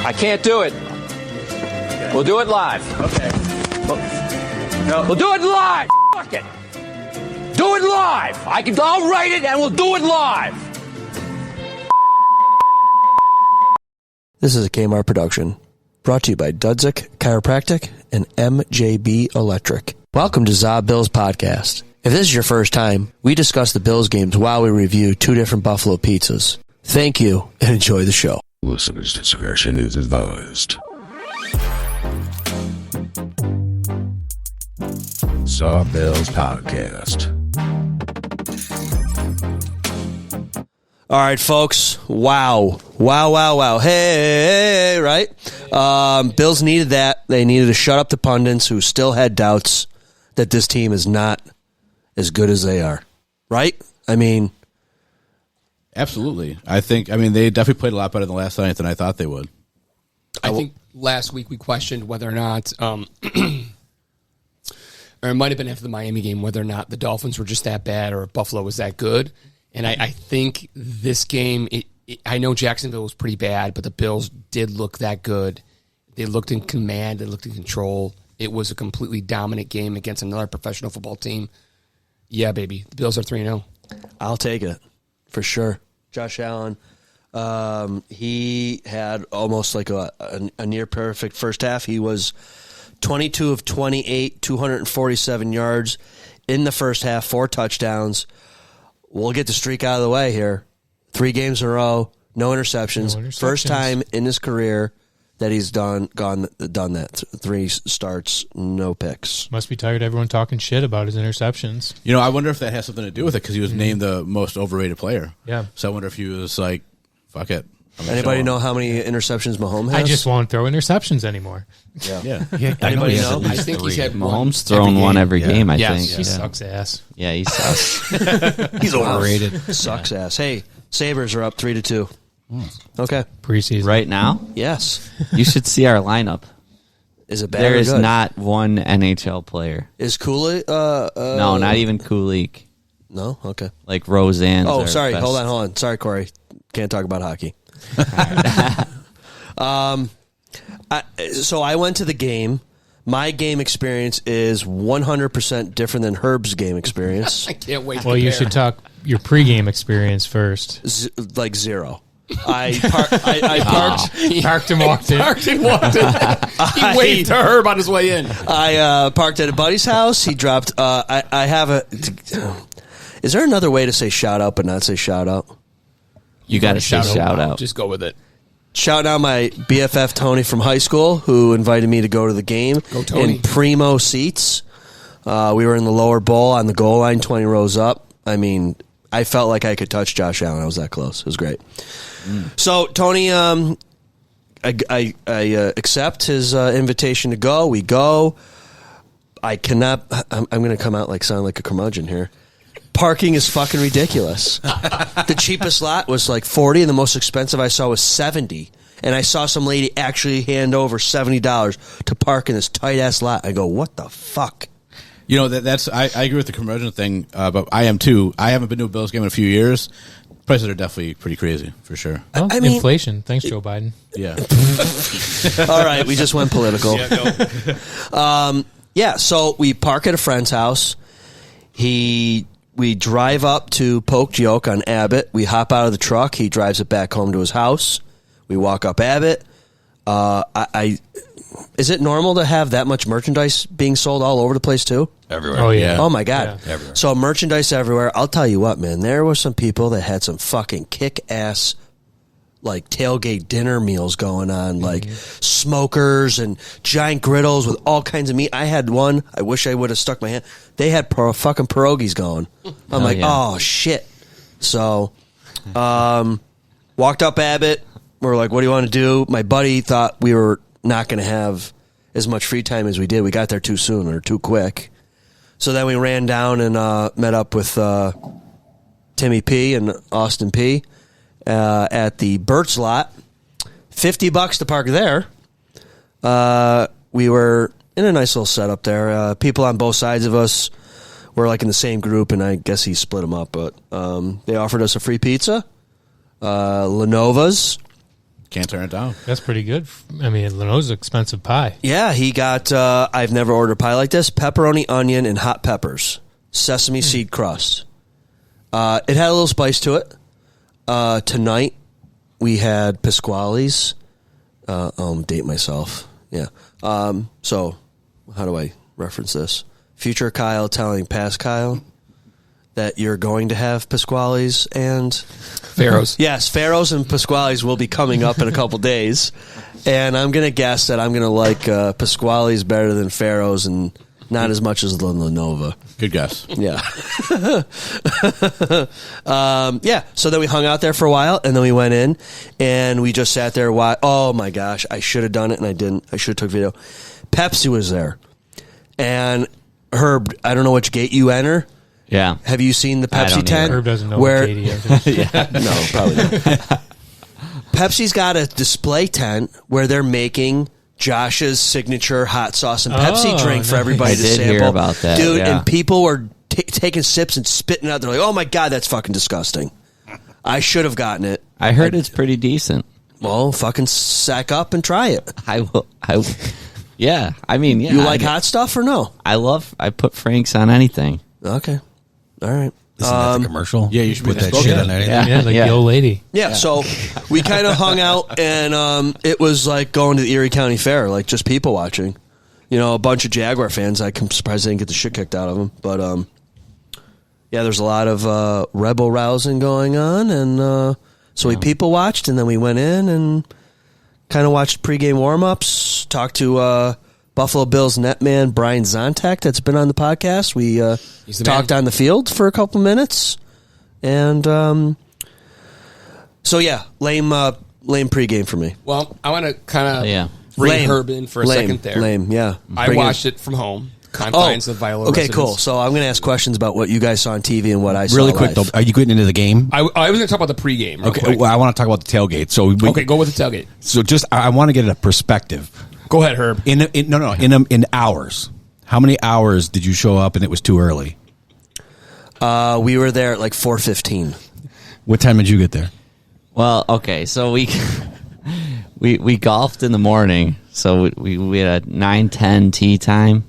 I can't do it. We'll do it live. Okay. No. We'll do it live. Fuck it. Do it live. I'll write it and we'll do it live. This is a Kmart production, brought to you by Dudzik Chiropractic and MJB Electric. Welcome to ZaBillsPodcast. If this is your first time, we discuss the Bills games while we review two different Buffalo pizzas. Thank you and enjoy the show. Listener's discretion is advised. ZaBills Podcast. All right, folks. Wow. Hey, right? Bills needed that. They needed to shut up the pundits who still had doubts that this team is not as good as they are. Right? I mean, absolutely. I mean, they definitely played a lot better than last night than I thought they would. I think last week we questioned whether or not, or it might have been after the Miami game, whether or not the Dolphins were just that bad or Buffalo was that good. And I think this game, I know Jacksonville was pretty bad, but the Bills did look that good. They looked in command. They looked in control. It was a completely dominant game against another professional football team. Yeah, baby. The Bills are 3-0. I'll take it for sure. Josh Allen, he had almost like a near-perfect first half. He was 22 of 28, 247 yards in the first half, 4 touchdowns. We'll get the streak out of the way here. 3 games in a row, no interceptions. First time in his career that he's done that. 3 starts, no picks. Must be tired of everyone talking shit about his interceptions. You know, I wonder if that has something to do with it because he was named the most overrated player. Yeah. So I wonder if he was like, fuck it. Anybody know how many interceptions Mahomes has? I just won't throw interceptions anymore. Yeah. Anybody know? I think he's had Mahomes throwing one every game, I think. He sucks ass. Yeah, he sucks. He's overrated. Sucks ass. Hey, Sabres are up 3-2. Okay. Preseason. Right now? Yes. You should see our lineup. Is it bad There or is good? not one NHL player. Is Cooley? No, not even Kulik. No? Okay. Like Roseanne's. Oh, our sorry. best. Hold on. Sorry, Corey. Can't talk about hockey. So I went to the game. My game experience is 100% different than Herb's game experience. I can't wait to Well, you compare. should talk your pregame experience first. Like 0. I parked. Parked and walked in. Parked and walked in. He waved to Herb on his way in. I parked at a buddy's house. He dropped. I have a. Is there another way to say shout out but not say shout out? You got to say shout out. Just go with it. Shout out my BFF Tony from high school who invited me to go to the game. Go, Tony. In primo seats. We were in the lower bowl on the goal line, 20 rows up. I mean, I felt like I could touch Josh Allen. I was that close. It was great. So Tony, I accept his invitation to go. We go. I cannot. I'm going to come out like sound like a curmudgeon here. Parking is fucking ridiculous. The cheapest lot was like 40, and the most expensive I saw was 70. And I saw some lady actually hand over $70 to park in this tight ass lot. I go, what the fuck? You know, that's I agree with the curmudgeon thing, but I am too. I haven't been to a Bills game in a few years. Prices are definitely pretty crazy, for sure. Well, I mean, inflation. Thanks, Joe Biden. Yeah. All right, we just went political. So we park at a friend's house. We drive up to Poke Yoke on Abbott. We hop out of the truck. He drives it back home to his house. We walk up Abbott. Is it normal to have that much merchandise being sold all over the place too? Everywhere. Oh, yeah. Oh, my God. Yeah. Everywhere. So merchandise everywhere. I'll tell you what, man. There were some people that had some fucking kick-ass like tailgate dinner meals going on, like smokers and giant griddles with all kinds of meat. I had one. I wish I would have stuck my hand. They had fucking pierogies going. I'm like, oh, shit. So walked up Abbott. We're like, what do you want to do? My buddy thought we were not going to have as much free time as we did. We got there too soon or too quick. So then we ran down and met up with Timmy P and Austin P at the Burt's lot. $50 to park there. We were in a nice little setup there. People on both sides of us were like in the same group, and I guess he split them up. But they offered us a free pizza, Lenova's, Can't turn it down. That's pretty good. I mean, Leno's expensive pie. Yeah, he got, I've never ordered pie like this, pepperoni, onion, and hot peppers, sesame seed crust. It had a little spice to it. Tonight, we had Pasquale's. Date myself. Yeah. So, how do I reference this? Future Kyle telling past Kyle that you're going to have Pasquale's and Pharaoh's. Yes, Pharaoh's and Pasquale's will be coming up in a couple days, and I'm going to guess that I'm going to like Pasquale's better than Pharaoh's and not as much as the Lenova. Good guess. Yeah. Yeah, so then we hung out there for a while, and then we went in, and we just sat there. Oh, my gosh, I should have done it, and I didn't. I should have took video. Pepsi was there, and Herb, I don't know which gate you enter. Yeah. Have you seen the I Pepsi don't tent? Herb doesn't know where, what Katie is. Yeah. No, probably not. Pepsi's got a display tent where they're making Josh's signature hot sauce and Pepsi Oh, drink for nice. everybody I to did sample. hear about that, Dude, yeah. and people were taking sips and spitting out. They're like, oh my God, that's fucking disgusting. I should have gotten it. I heard it's pretty decent. Well, fucking sack up and try it. I will. Yeah. I mean, yeah. You like hot stuff or no? I put Frank's on anything. Okay. All right. Isn't that the commercial? Yeah, you should put be the that shit spokesman. on there. Yeah. Yeah, like the old lady. Yeah, so we kind of hung out, and it was like going to the Erie County Fair, like just people watching. You know, a bunch of Jaguar fans. I'm surprised they didn't get the shit kicked out of them. But, yeah, there's a lot of rebel rousing going on, and so we people watched, and then we went in and kind of watched pregame warm-ups, talked to Buffalo Bills netman Brian Zontak that's been on the podcast. We talked on the field for a couple minutes, and so yeah, lame pregame for me. Well, I want to kind of bring Lame. Herb in for a second there. Lame, yeah. I Bring watched it from home, confines of Viola okay, residence. cool. So I'm going to ask questions about what you guys saw on TV and what I saw Really quick, live. though, are you getting into the game? I was going to talk about the pregame. Real Okay, quick. well, I want to talk about the tailgate. So Okay, go with the tailgate. So just I want to get a perspective. Go ahead, Herb. In hours. How many hours did you show up and it was too early? We were there at like 4:15. What time did you get there? Well, okay, so we golfed in the morning, so we had a 9:10 tee time,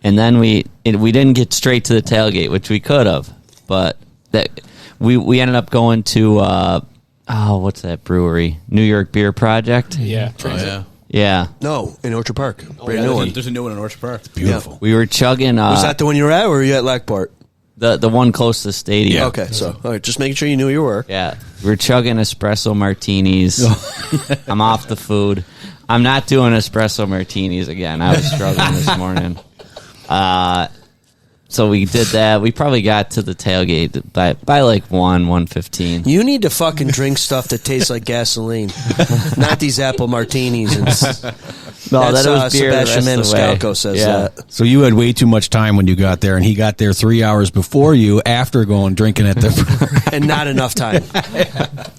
and then we didn't get straight to the tailgate, which we could have, but that we ended up going to what's that brewery? New York Beer Project. Yeah. Yeah. No, in Orchard Park. Brand Yeah, new one. there's a new one in Orchard Park. Beautiful. We were chugging. Was that the one you were at, or were you at Lackport? the one close to the stadium? Okay, so all right, just making sure you knew where you were. Yeah, we were chugging espresso martinis. I'm off the food. I'm not doing espresso martinis again. I was struggling this morning. So we did that. We probably got to the tailgate by like 1:15. You need to fucking drink stuff that tastes like gasoline, not these apple martinis. And No, that's, that was beer. Sebastian the rest of the way. Maniscalco says Yeah. that. So you had way too much time when you got there, and he got there 3 hours before you after going drinking at the... And not enough time.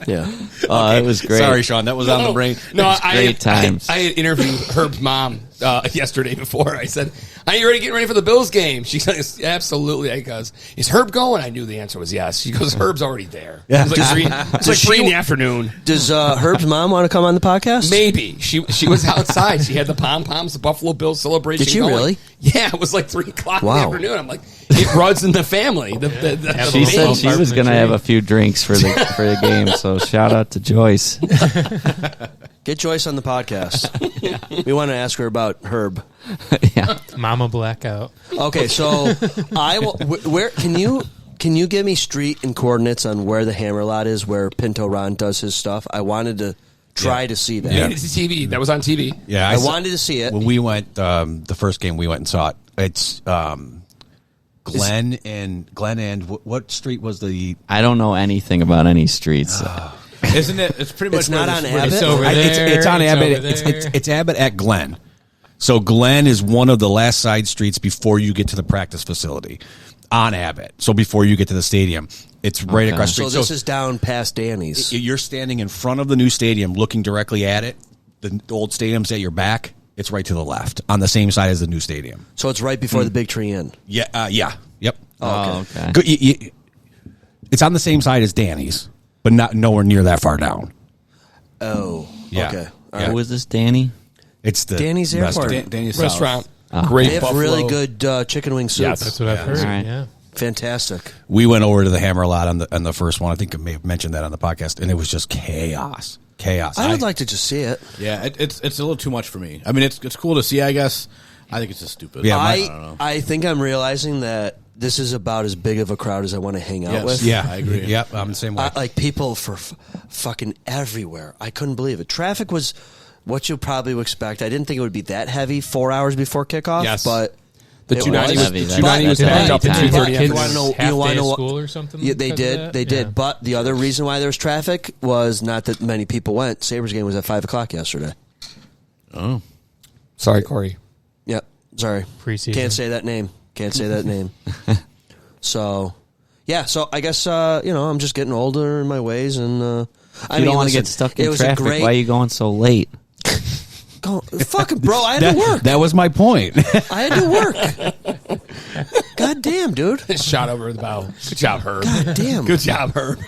Yeah. Oh, it was great. Sorry, Sean, that was on the brain. No, great times. I had interviewed Herb's mom yesterday before. I said, "Are you getting ready for the Bills game?" She goes, "Absolutely." I goes, "Is Herb going?" I knew the answer was yes. She goes, "Herb's already there." Yeah. It's like 3 in the afternoon. Does Herb's mom want to come on the podcast? Maybe she was outside. She had the pom poms, the Buffalo Bills celebration. Did she going. really? Yeah, it was like 3 o'clock in the Wow. afternoon. I'm like, it runs in the family. She said she was going to have a few drinks for the game. So shout out to Joyce. Get Joyce on the podcast. We want to ask her about Herb. Yeah. Mama Blackout. Okay, so I will. Where can you give me street and coordinates on where the Hammer Lot is, where Pinto Ron does his stuff? I wanted to try to see that. Yeah, it's TV. That was on TV. Yeah, I wanted to see it. When we went, the first game we went and saw it, it's Glen and what street was the... I don't know anything about any streets. Isn't it? It's pretty much It's not on Abbott? It's over I- there. it's on Abbott. over there. It's Abbott at Glen. So Glen is one of the last side streets before you get to the practice facility on Abbott. So before you get to the stadium, it's right Okay. across the So street. this is down past Danny's. You're standing in front of the new stadium, looking directly at it. The old stadium's at your back. It's right to the left, on the same side as the new stadium. So it's right before the Big Tree Inn. Yeah, yep. Oh, okay. It's on the same side as Danny's, but nowhere near that far down. Oh. Yeah. Okay. Yeah. Who was this, Danny? It's the Danny's Airport. restaurant. Danny's Restaurant. Oh. Great They have buffalo. really good chicken wing soup. Yes. That's what I've heard. All right. Yeah. Fantastic. We went over to the Hammer a lot on the first one. I think I may have mentioned that on the podcast, and it was just chaos. I would like to just see it. Yeah, it's a little too much for me. I mean, it's cool to see, I guess. I think it's just stupid. Yeah, I don't know. I think I'm realizing that this is about as big of a crowd as I want to hang out Yes. with. Yeah, I agree. Yep, I'm the same way. Like people for fucking everywhere. I couldn't believe it. Traffic was what you probably would expect. I didn't think it would be that heavy 4 hours before kickoff. Yes. But The it 290 was. was, the Heavy. 290 was That's backed up to heavy time. 2:30. But you afterwards. want to know? Half You want day to of know? school or something? Yeah, they because of did. that? They Yeah. did. But the other reason why there was traffic was not that many people went. Sabres game was at 5:00 yesterday. Oh. Sorry, Corey. Yep. Sorry. Preseason. Can't say that name. Can't say that name. So, yeah. So I guess I'm just getting older in my ways, and You don't want to get stuck in traffic. Why are you going so late? Fucking bro, I had to work. That was my point. I had to work. God damn, dude. Shot over the bow. Good job, Herb. God damn. Good job, Herb.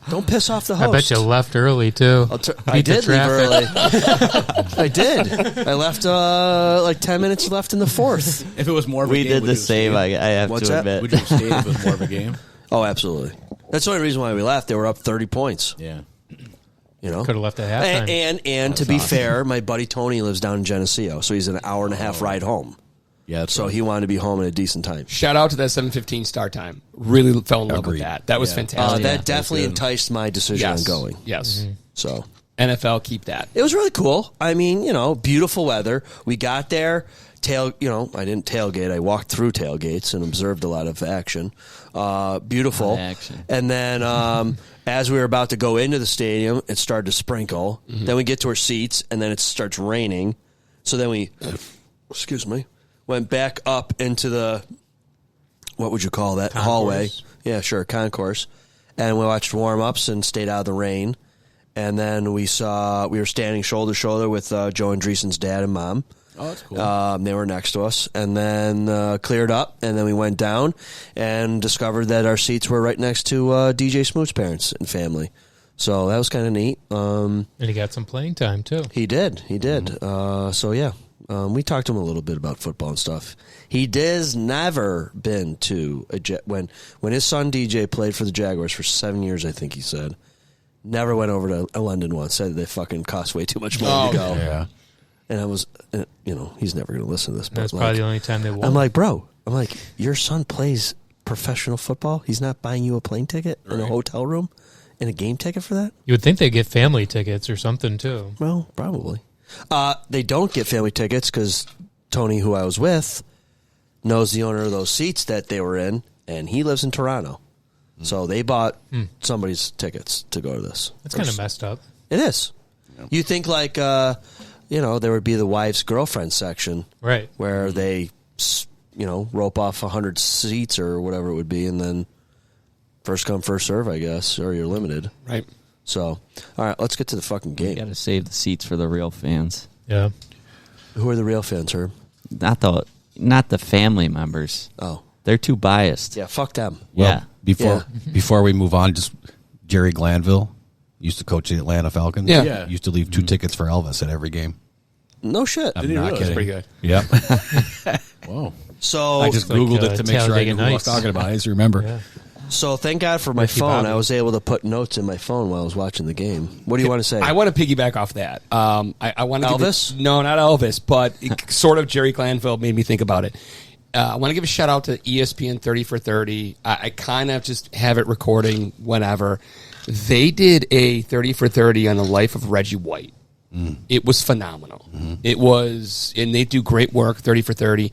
Don't piss off the I host. bet you left early, too. I Beat the did leave traffic. early. I did. I left like 10 minutes left in the fourth. If it was more of a We game, did would the you have same. stayed? I have What's to that? admit. Would you have stayed if it was more of a game? Oh, absolutely. That's the only reason why we left. They were up 30 points. Yeah. You know, Could have left at halftime. and to be fair, my buddy Tony lives down in Geneseo, so he's an hour and a half ride home. Yeah. That's So right. he wanted to be home at a decent time. Shout out to that 7:15 start time. Really fell in love Agreed. with that. That was Yeah. fantastic. That definitely enticed my decision yes. on going. Yes. So NFL, keep that. it was really cool. I mean, beautiful weather. We got there. I didn't tailgate. I walked through tailgates and observed a lot of action. Beautiful. A lot of action. And then as we were about to go into the stadium, it started to sprinkle. Mm-hmm. Then we get to our seats, and then it starts raining. So then we, went back up into the, what would you call that, Concourse? hallway? Yeah, sure, concourse. And we watched warm-ups and stayed out of the rain. And then we were standing shoulder to shoulder with Joe Andreessen's dad and mom. Oh, that's cool. They were next to us, and then cleared up, and then we went down and discovered that our seats were right next to DJ Smoot's parents and family. So that was kind of neat. And he got some playing time, too. He did. So yeah, we talked to him a little bit about football and stuff. He does never been to when his son DJ played for the Jaguars for 7 years, I think he said. Never went over to London once. Said they fucking cost way too much money to go. Yeah. And I was, he's never going to listen to this. But That's probably the only time they won. I'm like, bro, your son plays professional football. He's not buying you a plane ticket and a hotel room and a game ticket for that? You would think they get family tickets or something, too. Well, probably. They don't get family tickets because Tony, who I was with, knows the owner of those seats that they were in, and he lives in Toronto. So they bought somebody's tickets to go to this. That's kind of messed up. It is. You think like, there would be the wife's girlfriend section. Right. Where they, rope off 100 seats or whatever it would be, and then first come, first serve, I guess, or you're limited. Right. So, all right, let's get to the fucking You game. got to save the seats for the real fans. Yeah. Who are the real fans, Herb? Not the family members. Oh. They're too biased. Yeah, fuck them. Yeah. Before we move on, just Jerry Glanville used to coach the Atlanta Falcons. Yeah. Yeah. Used to leave 2 tickets for Elvis at every game. No shit. I'm he not really? kidding. Pretty good. Yep. Whoa. So, I just like, Googled it to make sure I Talladega knew who I was Nights. talking about. I just remember. Yeah. so thank God for my Ricky phone. Bobby. I was able to put notes in my phone while I was watching the game. What do you want to say? I want to piggyback off that. I want to Elvis? No, not Elvis, but sort of Jerry Glanville made me think about it. I want to give a shout out to ESPN 30 for 30. I kind of just have it recording whenever. They did a 30 for 30 on the life of Reggie White. It was phenomenal. It was, and they do great work, 30 for 30,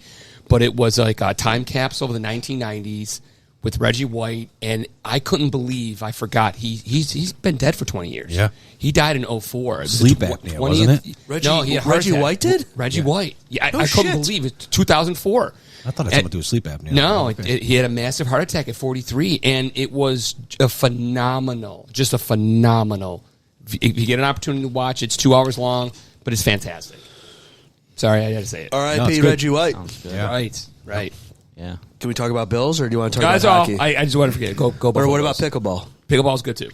but it was like a time capsule of the 1990s with Reggie White, and I couldn't believe, I forgot, he's been dead for 20 years. Yeah. He died in 04. It was Sleep the apnea, wasn't it? No, he had a heart Reggie attack. White did? Reggie White. Yeah, No I couldn't shit. believe it. 2004. I thought it had something to do with sleep apnea. No, Okay. he had a massive heart attack at 43, and it was a phenomenal. If you get an opportunity to watch, it's 2 hours long, but it's fantastic. Sorry, I had to say it. No, R.I.P. it's good. Reggie White. Yeah. Right. Yeah. Can we talk about Bills, or do you want to talk Guys, about hockey? I just want to forget. Go. Or what about Buffalo Bills. pickleball? Pickleball's good too.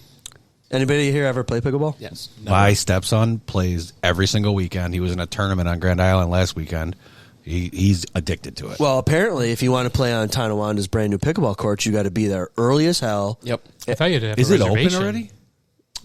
Anybody here ever play pickleball? Yes. My stepson plays every single weekend. He was in a tournament on Grand Island last weekend. He's addicted to it. Well, apparently, if you want to play on Tonawanda's brand new pickleball courts, you got to be there early as hell. Yep. I thought you had to have Is a it open reservation. already?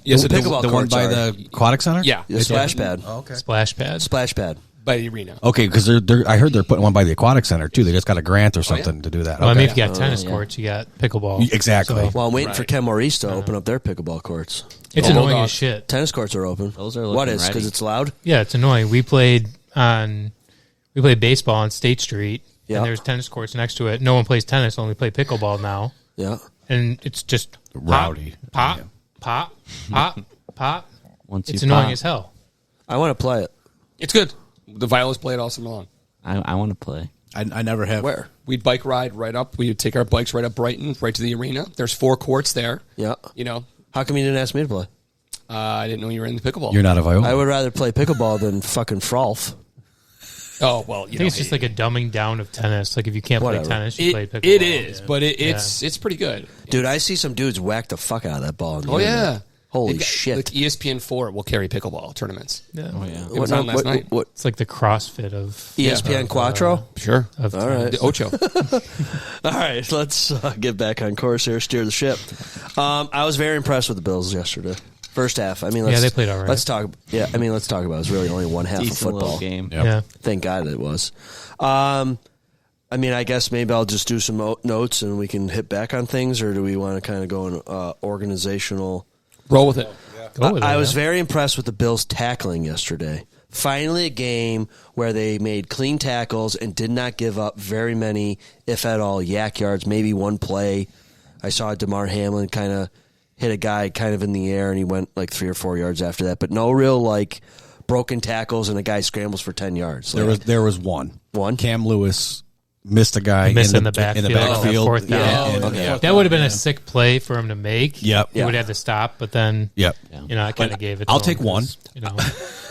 Yes, The it is. pickleball The one courts by are. the aquatic center? Yeah. The splash pad. Okay. Splash pad. Splash pad. By the arena. Okay, because I heard they're putting one by the aquatic center too. They just got a grant or something to do that. Well, I Okay. mean, if you got tennis courts, you got pickleball. Exactly. So Well, I'm waiting for Ken Maurice to open up their pickleball courts. it's annoying as shit. Tennis courts are open. Those are What looking is? Because ready. it's loud? Yeah, it's annoying. We played baseball on State Street, Yeah. and there's tennis courts next to it. No one plays tennis, only play pickleball now, Yeah. and it's just Rowdy. pop, pop, pop, pop. Once It's you annoying pop, as hell. I want to play it. It's good. The Violets play it all summer long. I want to play. I never have. Where? We'd bike ride right up. We'd take our bikes right up Brighton, right to the arena. There's 4 courts there. Yeah. You know, How come you didn't ask me to play? I didn't know you were in the pickleball. You're not a Viola. I would rather play pickleball than fucking frolf. Oh, well, I think it's just like a dumbing down of tennis. Like if you can't Whatever. play tennis, you play it, pickleball. it is, Yeah. but it's pretty good. Dude, I see some dudes whack the fuck out of that ball. On the Oh, internet. yeah. Holy They got- shit. Like ESPN4 will carry pickleball tournaments. Yeah. Oh yeah. It was on last night. What? It's like the CrossFit of ESPN Quattro? Sure. of All right. The Ocho. All right, let's get back on course here, steer the ship. I was very impressed with the Bills yesterday. First half. I mean, let's, they played all right. Let's talk. Yeah, I mean, let's talk about it. It was really only one half Decent of football. little game. Yep. Yeah. Thank God it was. I mean, I guess maybe I'll just do some notes and we can hit back on things, or do we want to kind of go in organizational? Roll with it. Go with it, I was yeah. very impressed with the Bills tackling yesterday. Finally, a game where they made clean tackles and did not give up very many, if at all, yak yards. Maybe one play. I saw Damar Hamlin kind of hit a guy kind of in the air, and he went like 3 or 4 yards after that. But no real like broken tackles, and a guy scrambles for 10 yards. There was one. One? Cam Lewis missed a guy Missed in in the the backfield. backfield. Fourth down. Yeah. And- Okay. That would have been a sick play for him to make. Yep. He would have had to stop, but then, Yep. you know, I kind of gave it to I'll him take one. 'cause, You know,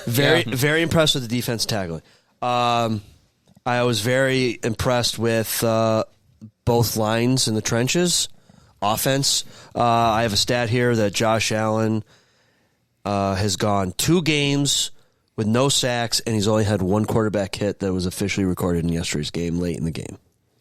Very impressed with the defense tackling. I was very impressed with both lines in the trenches. Offense. I have a stat here that Josh Allen has gone 2 games with no sacks, and he's only had 1 quarterback hit that was officially recorded in yesterday's game, late in the game.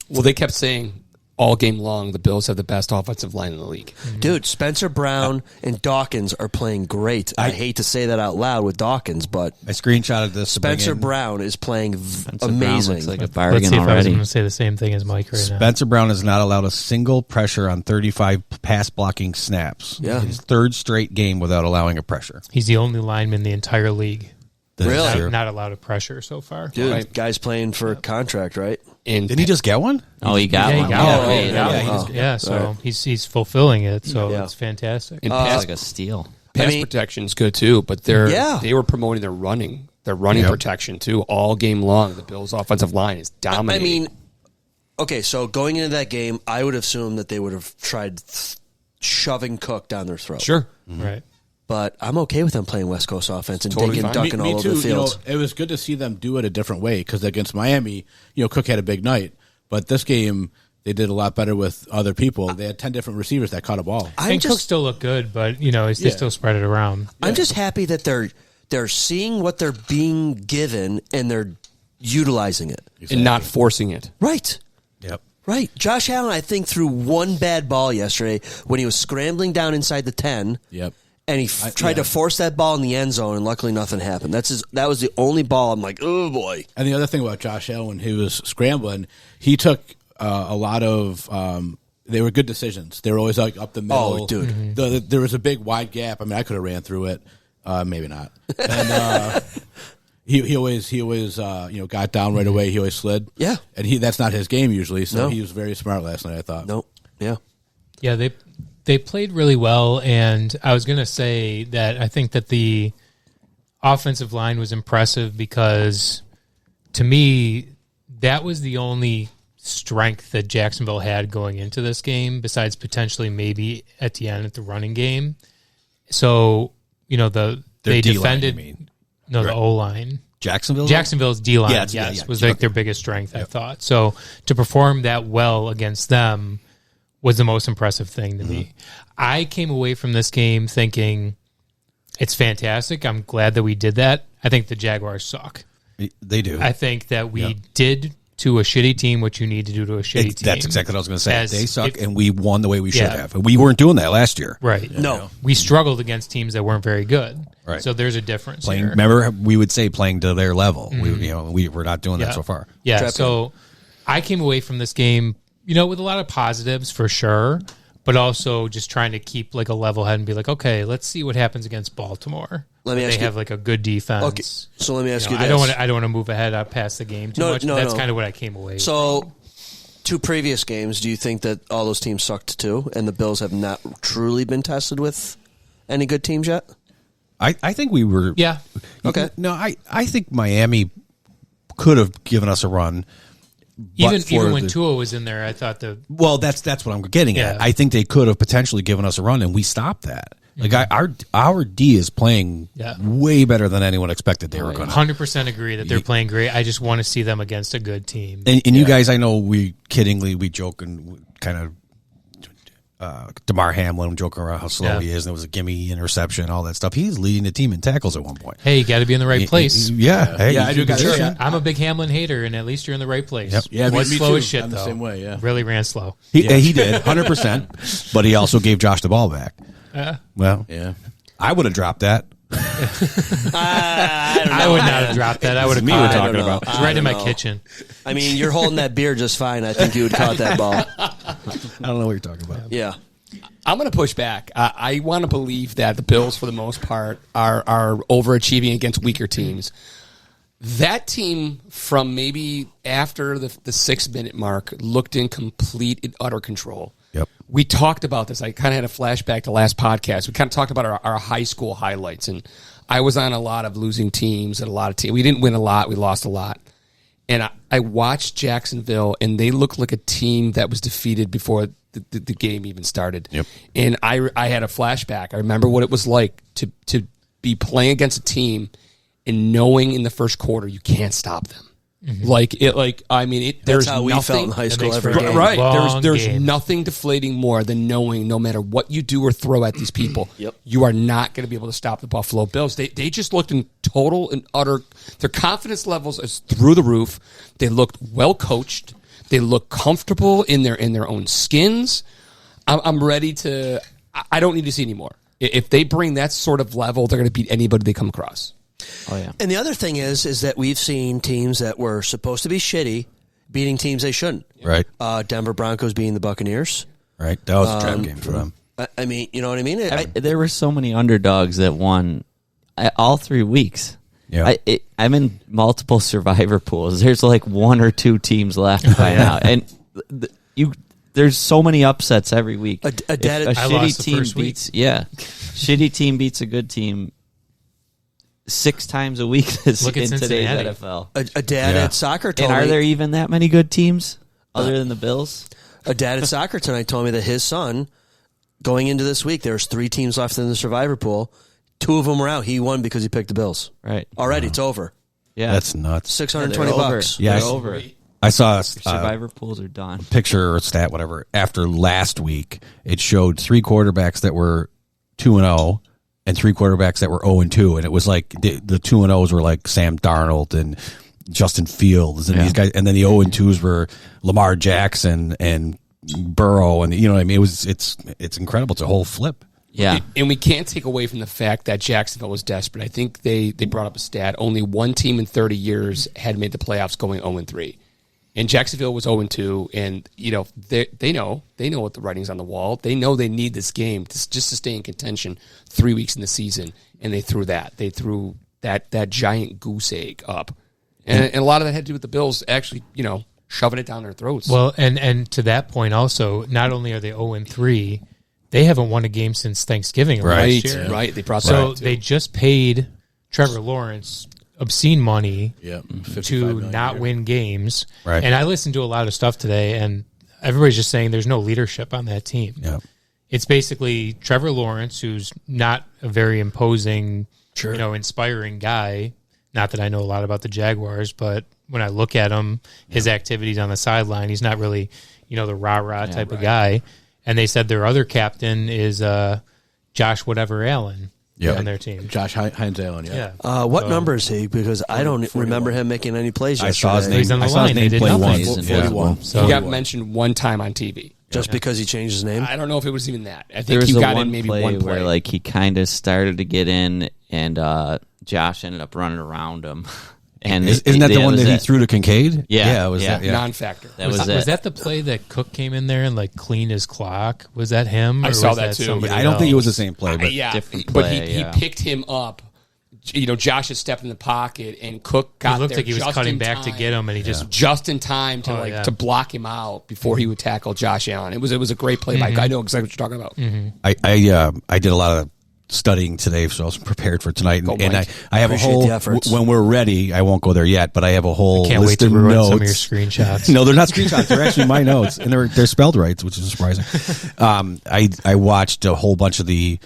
Well, they kept saying all game long the Bills have the best offensive line in the league. Dude, Spencer Brown and Dawkins are playing great. I hate to say that out loud with Dawkins, but I screenshotted this. to bring Spencer in- Brown is playing Spencer Brown amazing. looks like a let's bargain see if I was already. going to say the same thing as Mike right now. Spencer Brown has not allowed a single pressure on 35 pass blocking snaps. Yeah. His 3rd straight game without allowing a pressure. He's the only lineman in the entire league This Really? year. not allowed a pressure so far. Dude, Right. guy's playing for a contract, right? And Didn't he just get one? Oh, he got Yeah, he one. got Yeah, one. paid. Yeah, yeah, he he just- yeah, so he's fulfilling it, so Yeah. it's fantastic. in It's pass, like a steal. pass I mean- protection's good too, but they were promoting their running Yep. protection too all game long. The Bills' offensive line is I dominating. mean, okay, so going into that game, I would assume that they would have tried shoving Cook down their throat. sure. Right. But I'm okay with them playing West Coast offense and Totally digging, fine. ducking all over the field. It was good to see them do it a different way because against Miami, Cook had a big night, but this game they did a lot better with other people. They had 10 different receivers that caught a ball. And Cook just, still looked good, but, you know, they still spread it around. I'm just happy that they're seeing what they're being given and they're utilizing it. And not forcing it. Right. Yep. Right. Josh Allen, I think, threw one bad ball yesterday when he was scrambling down inside the 10. Yep. And he tried to force that ball in the end zone, and luckily nothing happened. That was the only ball I'm like, oh, boy. And the other thing about Josh Allen, when he was scrambling, he took a lot of they were good decisions. They were always like up the middle. Oh, dude. There was a big wide gap. I mean, I could have ran through it. Maybe not. And he always got down right away. He always slid. Yeah. And that's not his game usually. So No. he was very smart last night, I thought. Nope. Yeah. Yeah, they played really well, and I was going to say that I think that the offensive line was impressive because, to me, that was the only strength that Jacksonville had going into this game, besides potentially maybe Etienne at the running game. So, they D-line, defended. you mean? No, the O line. Jacksonville's D-line, Yeah, yes, yeah. was like their biggest strength, I thought. So to perform that well against them was the most impressive thing to me. I came away from this game thinking it's fantastic. I'm glad that we did that. I think the Jaguars suck. They do. I think that we did to a shitty team what you need to do to a shitty team. That's exactly what I was going to say. As They suck, if- and we won the way we should Yeah. have. And we weren't doing that last year. Right. No. We struggled against teams that weren't very good. Right. So there's a difference Playing, here. remember, we would say playing to their level. We're not doing that so far. Yeah. Trap So I came away from this game, with a lot of positives for sure, but also just trying to keep like a level head and be like, okay, let's see what happens against Baltimore. Let me They ask you- have like a good defense. Okay, so let me ask you I this. don't want to move ahead past the game too No, much. no, That's no. kind of what I came away. So, 2 previous games, do you think that all those teams sucked too, and the Bills have not truly been tested with any good teams yet? I think we were. Yeah. Okay. No, I think Miami could have given us a run. Even but for when the- Tua was in there, I thought Well, that's what I'm getting at. Yeah. I think they could have potentially given us a run, and we stopped that. Like our D is playing Yeah. way better than anyone expected they were going to. 100% agree that they're playing great. I just want to see them against a good team. And you guys, I know we joke and kind of DeMar Hamlin joking around how slow Yeah. he is, and it was a gimme interception, all that stuff. He's leading the team in tackles at one point. Hey, you got to be in the right place. Yeah, hey, Yeah, I do got sure. to. I'm a big Hamlin hater, and at least you're in the right place. Yep. Yeah, was me slow too. as shit I'm though. the same way, yeah. Really ran slow. He did 100%, but he also gave Josh the ball back. Well, Yeah. I would have dropped that. I would not have dropped that. I would have me caught we're it. talking about. It's right in my I don't know. kitchen. I mean, you're holding that beer just fine. I think you would caught that ball. I don't know what you're talking about. Yeah. I'm going to push back. I want to believe that the Bills, for the most part, are overachieving against weaker teams. That team, from maybe after the 6-minute mark, looked in complete and utter control. Yep. We talked about this. I kind of had a flashback to last podcast. We kind of talked about our high school highlights, and I was on a lot of losing teams and a lot of teams. We didn't win a lot. We lost a lot. And I watched Jacksonville, and they looked like a team that was defeated before the game even started. Yep. And I had a flashback. I remember what it was like to be playing against a team and knowing in the first quarter you can't stop them. There's how we nothing, felt in high school makes every for game. Right. Long There's games. nothing deflating more than knowing no matter what you do or throw at these people, Yep. you are not going to be able to stop the Buffalo Bills. They just looked in total and utter, their confidence levels is through the roof. They looked well coached. They look comfortable in their own skins. I'm ready to, I don't need to see anymore. If they bring that sort of level, they're going to beat anybody they come across. Oh yeah. And the other thing is that we've seen teams that were supposed to be shitty beating teams they shouldn't. Right. Denver Broncos beating the Buccaneers. Right. That was a trap game for them. I mean, you know what I mean? There were so many underdogs that won all 3 weeks. Yeah. I'm in multiple survivor pools. There's like 1 or 2 teams left by now, and there's so many upsets every week. A If I lost the first week. Shitty team beats a good team 6 times a week in Look at today's Cincinnati. NFL. a dad at soccer told And are me. there even that many good teams other than the Bills? A dad at soccer tonight told me that his son, going into this week, there's 3 teams left in the survivor pool. 2 of them were out. He won because he picked the Bills. Right. Already, it's over. Yeah. That's nuts. $620 They're over. bucks. Yeah, They're I- over. I saw a Survivor pools are done. picture or stat, whatever, after last week. It showed 3 quarterbacks that were 2-0 and 3 quarterbacks that were 0-2. And it was like the 2-0s were like Sam Darnold and Justin Fields and these guys. And then the 0-2s were Lamar Jackson and Burrow. And you know what I mean? It's incredible. It's a whole flip. Yeah. And we can't take away from the fact that Jacksonville was desperate. I think they brought up a stat. Only one team in 30 years had made the playoffs going 0-3. And Jacksonville was 0-2, and they know what the writing's on the wall. They know they need this game just to stay in contention 3 weeks in the season, and they threw that. They threw that giant goose egg up, and a lot of that had to do with the Bills actually, shoving it down their throats. Well, and to that point also, not only are they 0-3, they haven't won a game since Thanksgiving of right, last year. right. They brought So that. they just paid Trevor Lawrence obscene money Yeah. to not win games. Right. And I listened to a lot of stuff today, and everybody's just saying there's no leadership on that team. Yeah. It's basically Trevor Lawrence, who's not a very imposing, inspiring guy. Not that I know a lot about the Jaguars, but when I look at him, his activities on the sideline, he's not really, the rah-rah type of guy. and they said their other captain is Josh whatever Allen on their team. Josh Hines Allen, yeah. What number is he? Because I don't remember him making any plays yesterday. I saw his name. He's on the I saw his line. name They did play nothing. once. 41. So he got mentioned one time on TV. Just because he changed his name? I don't know if it was even that. I There think was he the got one in maybe play one play. where like he kind of started to get in, and Josh ended up running around him. And Isn't that the one that he it. threw to Kincaid? Yeah, it was yeah. that. Yeah. Non-factor. That was it. Was that the play that Cook came in there and like cleaned his clock? Was that him? I or saw was that too. somebody I don't think it else? was the same play, but yeah, different but play, he yeah. picked him up. You know, Josh had stepped in the pocket, and Cook got It looked there like he was just cutting in back to time. get him, and he just in time to to block him out before he would tackle Josh Allen. It was a great play by. I know exactly what you're talking about. I did a lot of studying today, so I was prepared for tonight. Go, And Mike. I have Appreciate a whole the efforts. when we're ready. I won't go there yet, but I have a whole Can't wait list to of run notes. some of your screenshots. No, they're not screenshots. They're actually my notes, and they're spelled right, which is surprising. I watched a whole bunch of the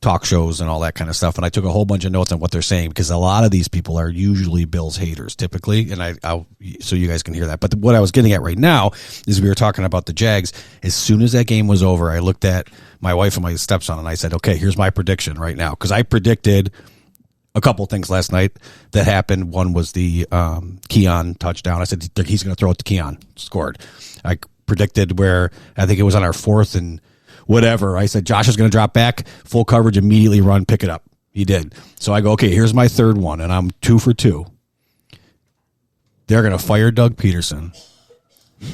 talk shows and all that kind of stuff, and I took a whole bunch of notes on what they're saying because a lot of these people are usually Bills haters, typically, and I'll so you guys can hear that. But what I was getting at right now is we were talking about the Jags. As soon as that game was over, I looked at my wife and my stepson, and I said, "Okay, here's my prediction right now," because I predicted a couple things last night that happened. One was the Keon touchdown. I said he's going to throw it to Keon. Scored. I predicted where I think it was on our 4th and whatever. I said Josh is going to drop back, full coverage, immediately run, pick it up. He did. So I go, okay, here's my 3rd one, and I'm 2 for 2. They're going to fire Doug Peterson,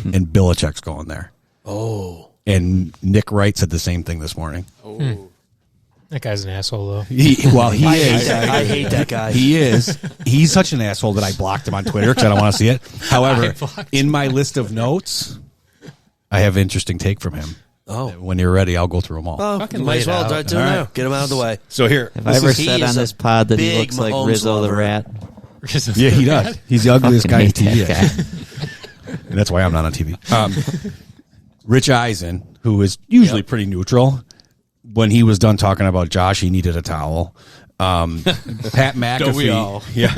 and Belichick's going there. Oh. And Nick Wright said the same thing this morning. That guy's an asshole, though. He is. I hate that guy. He is. He's such an asshole that I blocked him on Twitter because I don't want to see it. However, in my list of notes, I have an interesting take from him. Oh. When you're ready, I'll go through them all. Oh, Fucking might lay as it well out. do it All now. right. Get him out of the way. So here, Have I ever he said is on a this pod that he big looks like Mahomes Rizzo the lover. Rat? yeah, he does. He's the ugliest guy on Fucking hate TV. that And that's why I'm not on TV. Rich Eisen, who is usually pretty neutral, when he was done talking about Josh, he needed a towel. Pat McAfee, Don't we all? yeah.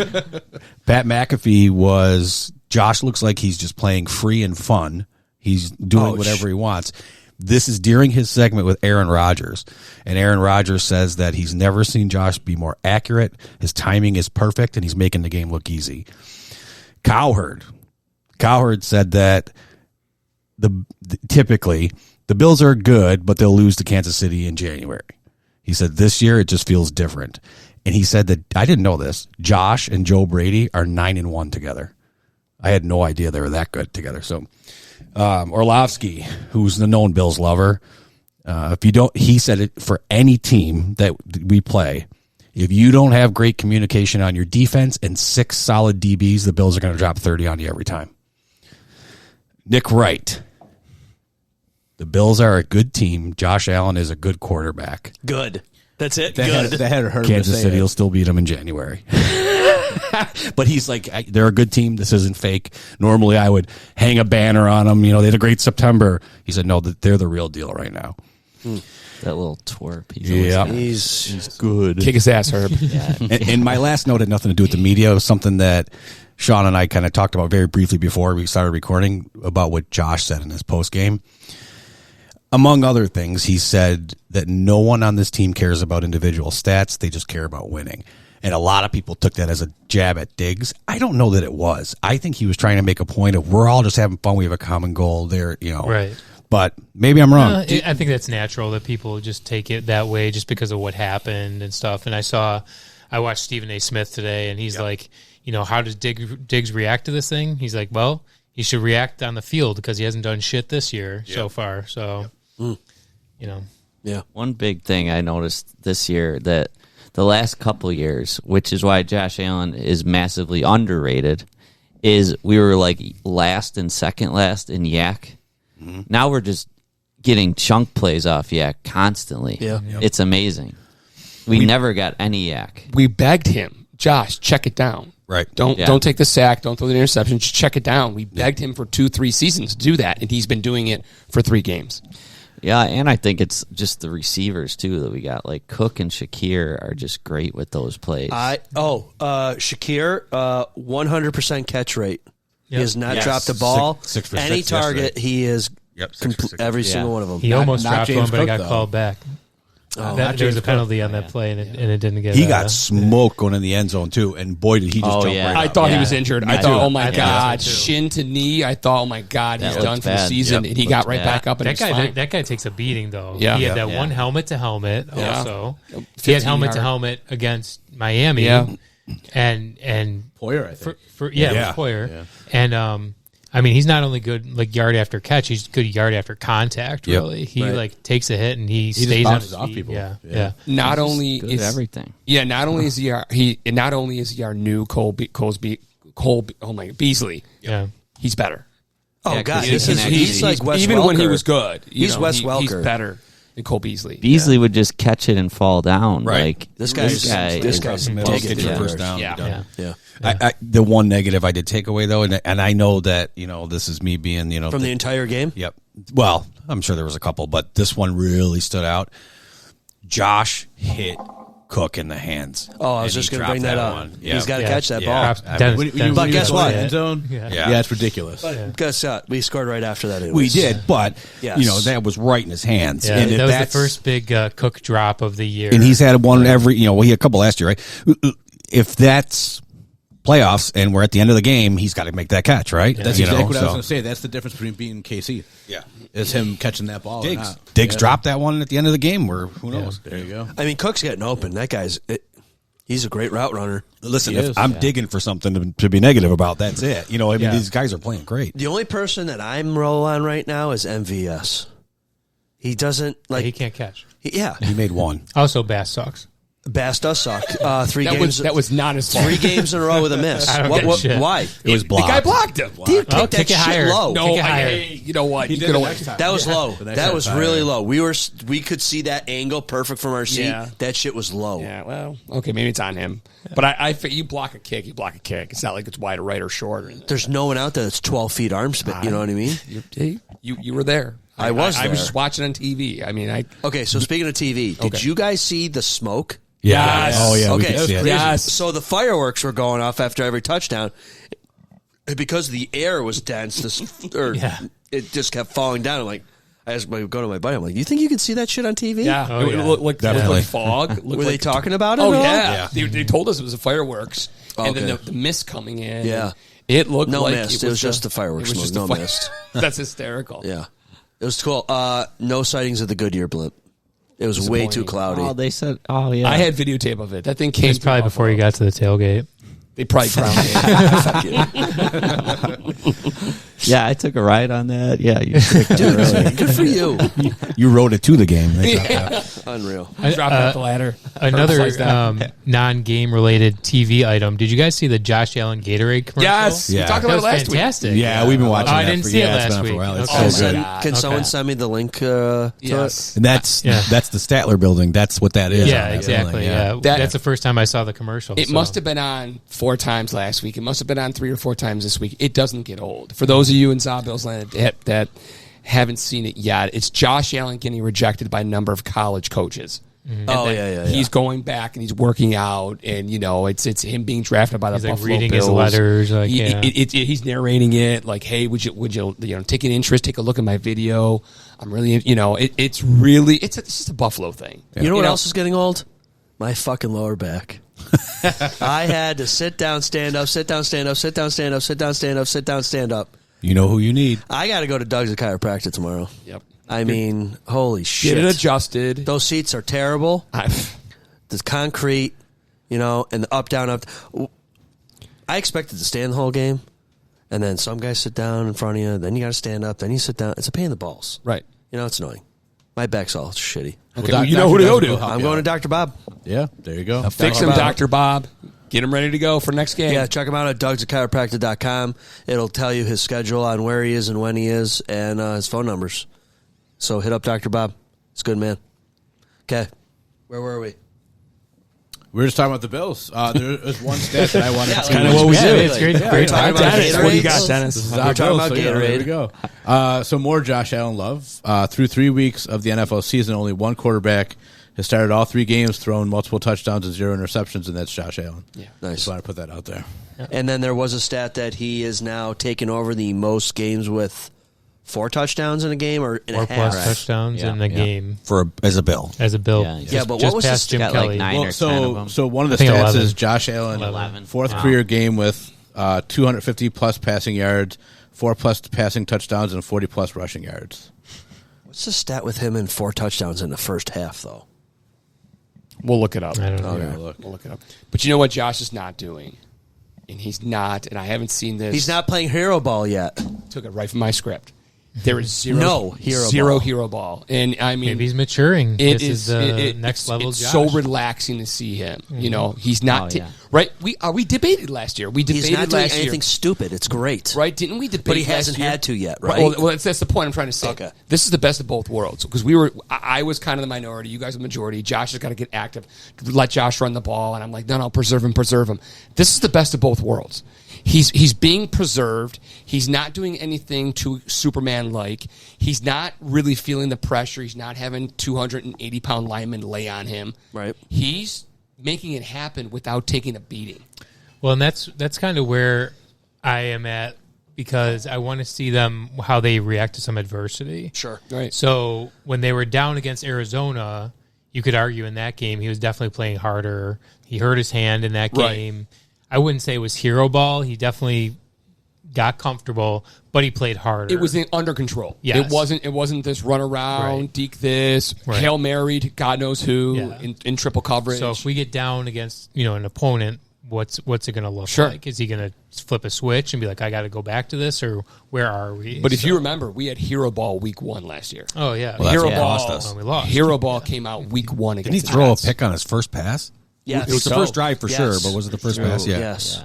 Pat McAfee was Josh looks like he's just playing free and fun. He's doing whatever he wants. This is during his segment with Aaron Rodgers, and Aaron Rodgers says that he's never seen Josh be more accurate. His timing is perfect, and he's making the game look easy. Cowherd said that typically the Bills are good, but they'll lose to Kansas City in January. He said this year it just feels different, and he said that I didn't know this. Josh and Joe Brady are 9-1 together. I had no idea they were that good together. So. Orlovsky, who's the known Bills lover, he said it for any team that we play. If you don't have great communication on your defense and 6 solid DBs, the Bills are going to drop 30 on you every time. Nick Wright, the Bills are a good team. Josh Allen is a good quarterback. Good. That's it. That Good. had hurt him to Kansas say City it. will still beat them in January. But he's like, they're a good team. This isn't fake. Normally I would hang a banner on them. You know, they had a great September. He said, no, they're the real deal right now. That little twerp. He's Good. Kick his ass, Herb. And my last note had nothing to do with the media. It was something that Sean and I kind of talked about very briefly before we started recording about what Josh said in his post game. Among other things, he said that no one on this team cares about individual stats. They just care about winning. And a lot of people took that as a jab at Diggs. I don't know that it was. I think he was trying to make a point of we're all just having fun. We have a common goal there, you know. Right. But maybe I'm wrong. I think that's natural that people just take it that way just because of what happened and stuff. And I watched Stephen A. Smith today, and he's like, you know, how does Diggs react to this thing? He's like, well, he should react on the field because he hasn't done shit this year so far. So, you know. yeah. One big thing I noticed this year that the last couple years, which is why Josh Allen is massively underrated, is we were like last and second last in yak. Mm-hmm. Now we're just getting chunk plays off yak constantly. Yeah. It's amazing. We never got any yak. We begged him, Josh, check it down. Right. Don't take the sack. Don't throw the interception. Just check it down. We begged him for 2-3 seasons to do that, and he's been doing it for 3 games. Yeah, and I think it's just the receivers, too, that we got. Like, Cook and Shakir are just great with those plays. Shakir, 100% catch rate. He has not Yes. dropped the ball. Six for Any six target, yesterday. he is Yep, Every single one of them. He almost not dropped James one, but he Cook, got though. called back. not There was James a penalty Cook. on that play, and it didn't get. He got smoked going in the end zone too, and boy did he just jump right I up. thought he Yeah. was injured. Me I thought, too. oh my I thought god, so, too. shin to knee. I thought, oh my god, he's That done looked for the bad. season, Yep. and he got Looked right bad. back up. And That he's guy, fine. that guy takes a beating though. Yeah. He had that Yeah. one helmet to helmet. Yeah. Also, he 15 had helmet to yard. helmet against Miami. Yeah. and Poyer, I think. for Yeah. with Poyer, and I mean, he's not only good like yard after catch; he's good yard after contact. Yep. Really, he Right. like takes a hit and he just stays on bounces his off feet. people. Yeah, Yeah. yeah. Not only Good is at everything. Yeah, not only is he our new Cole Beasley. Yeah. He's better. Oh Yeah, God, 'cause this he is can he's actually- like Wes even Welker. when he was good. He's Wes Welker. He's better than Cole Beasley. Beasley would just catch it and fall down. Right. Like This guy's this guy this is- guy's Get digging your it. first down. Yeah. done. Yeah. Yeah, The one negative I did take away though, and I know that this is me being from the entire game. Yep. Well, I'm sure there was a couple, but this one really stood out. Josh hit Cook in the hands. Oh, I was And just he going to bring dropped that up. one. Yeah. He's got to Yeah. catch that Yeah. ball. Props- I mean, Dennis- When Dennis- But guess go in what? the end zone, Yeah. yeah, it's ridiculous. Guess what? We scored right after that. We anyways. did, but Yes. that was right in his hands. Yeah, and if that was the that's- first big Cook drop of the year. And he's had one every. He had a couple last year, right? If that's playoffs and we're at the end of the game, he's got to make that catch, right? That's You exactly know, what I was so- going to say. That's the difference between beating KC. Yeah. Is him catching that ball. or Diggs not. Diggs Yeah. dropped that one at the end of the game. Where who knows? There you go. I mean, Cook's getting open. That guy's. He's a great route runner. Listen, He if is. I'm digging for something to be negative about, that's it. I mean, Yeah. these guys are playing great. The only person that I'm roll on right now is MVS. He doesn't like. he can't catch. Yeah, He made one. Also, Bass sucks. Bass does suck. 3 That games. was not his fault. 3 games in a row with a miss. I don't get shit. Why? It was The blocked. guy blocked him. Dude, Oh, kick that kick it shit higher. low. No, Kick it higher. you know what? He You did could it have next time. That was Yeah. low. The next That time was higher. really low. We could see that angle perfect from our seat. Yeah. That shit was low. Yeah, well, okay, maybe it's on him. But I you block a kick, you block a kick. It's not like it's wide or right or short. Or anything. There's no one out there that's 12 feet arm spit. You know what I mean? You were there. I was I there. was just watching on TV. I mean, Okay, so speaking of TV, did Okay. you guys see the smoke? Yeah. Yes. Oh yeah. We Okay. could see it. Yes. So the fireworks were going off after every touchdown because the air was dense. It just kept falling down. I'm like, I just go to my buddy. I'm like, you think you can see that shit on TV? yeah, Oh, it yeah. looked like Definitely. fog. It looked Were they like- talking about it? Oh at all? yeah, They told us it was the fireworks, and then Okay. the mist coming in. Yeah. it looked No like mist. It was just the fireworks It was smoke, just no the mist. That's hysterical. Yeah. It was cool. No sightings of the Goodyear blimp. It was way too Disappointing. cloudy. Oh, they said. Oh, yeah. I had videotape of it. That thing came. It's probably through before you Buffalo. got to the tailgate. They probably ground it. Yeah, I took a ride on that. Yeah, you picked up early. Good for you. You rode it to the game. Unreal. Drop out the ladder. Another Butterflies down. non-game related TV item. Did you guys see the Josh Allen Gatorade commercial? Yes, Yeah. we talked That about was it last week. fantastic. Yeah, we've been watching. Oh, I that didn't for, see it yeah, it's last been up for a week. while. It's Okay. so good. God. Can someone Okay. send me the link to Yes. And that's Yeah. that's the Statler building. That's what that is. Yeah, on that exactly. building, Yeah, That- that's the first time I saw the commercial. It so. must have been on 4 times last week. It must have been on 3 or 4 times this week. It doesn't get old. For those of you in ZaBill's land that haven't seen it yet, it's Josh Allen getting rejected by a number of college coaches. And Oh, then yeah. He's going back and he's working out, and it's him being drafted by the He's like Buffalo reading Bills. his letters, like, yeah. He's narrating it like, "Hey, would you take an interest? Take a look at my video. I'm really, it's just a Buffalo thing. You know what else is getting old? My fucking lower back. I had to sit down, stand up, sit down, stand up, sit down, stand up, sit down, stand up, sit down, stand up. You know who you need. I got to go to Doug's at chiropractic tomorrow. Yep. I mean, holy shit. Get it adjusted. Those seats are terrible. I- The concrete, and the up, down, up. I expected to stand the whole game, and then some guys sit down in front of you, then you got to stand up, then you sit down. It's a pain in the balls. right. It's annoying. My back's all shitty. Okay. Well, You know who to go Dr. to. Doug will I'm help going you to Dr. Bob. out. Yeah, there you go. Fix him, Dr. Bob. Get him ready to go for next game. Yeah, check him out at DougsAtChiropractic.com. It'll tell you his schedule on where he is and when he is and his phone numbers. So hit up Dr. Bob. It's good, man. Okay. Where were we? We were just talking about the Bills. There is one stat that I wanted to kinda what we do. It's great. Yeah, great we're talking talk. about Dennis, what do you got, Gatorades. Dennis? This is We're our talking Bills, about so Gatorade. there we go. So more Josh Allen love. Through 3 weeks of the NFL season, only one quarterback has started all 3 games, thrown multiple touchdowns and 0 interceptions, and that's Josh Allen. Yeah. Nice. Just want to put that out there. And then there was a stat that he is now taking over the most games with 4 touchdowns in a game or in 4 a half? plus touchdowns in the game as a Bill. as a Bill. Yeah, Yeah, but what was past his- Jim got like Kelly. 9 or 10 of them. So one of the I think stats 11. is Josh Allen, 11. fourth Wow. career game with 250 plus passing yards, 4 plus passing touchdowns, and 40 plus rushing yards. What's the stat with him and 4 touchdowns in the first half, though? We'll look it up. I don't know. We'll look it up. But you know what Josh is not doing? And he's not, and I haven't seen this. He's not playing hero ball yet. Took it right from my script. There is zero, No hero zero ball. hero ball. And I mean, Maybe he's maturing. it This is the next it's, level It's Josh. so relaxing to see him. You know, he's not Oh, yeah. right. We debated last year. We debated He's not doing last anything year. stupid. It's great. Right? Didn't we debate? But he last hasn't year? had to yet, right? Well, that's the point I'm trying to say. Okay. This is the best of both worlds because we were. I was kind of the minority. You guys are the majority. Josh has got to get active. Let Josh run the ball, and I'm like, no, preserve him. This is the best of both worlds. He's being preserved. He's not doing anything too Superman-like. He's not really feeling the pressure. He's not having 280-pound linemen lay on him. Right. He's making it happen without taking a beating. Well, and that's kind of where I am at because I want to see them how they react to some adversity. Sure. Right. So when they were down against Arizona, you could argue in that game he was definitely playing harder. He hurt his hand in that Right. game. I wouldn't say it was hero ball. He definitely got comfortable, but he played harder. It was under control. Yes. It wasn't this run around, Right. deke this, Right. Hail Married, God knows who, Yeah. in triple coverage. So if we get down against an opponent, what's it going to look Sure. like? Is he going to flip a switch and be like, I got to go back to this, or where are we? but if you remember, we had Hero Ball week 1 last year. oh yeah, Well, that's Hero what Ball, lost us. we lost. Hero Ball came out week 1 Didn't he against the throw a Jets. pick on his first pass? Yes. It was the first drive for Yes. sure, but was it the first pass? Yeah. Yes.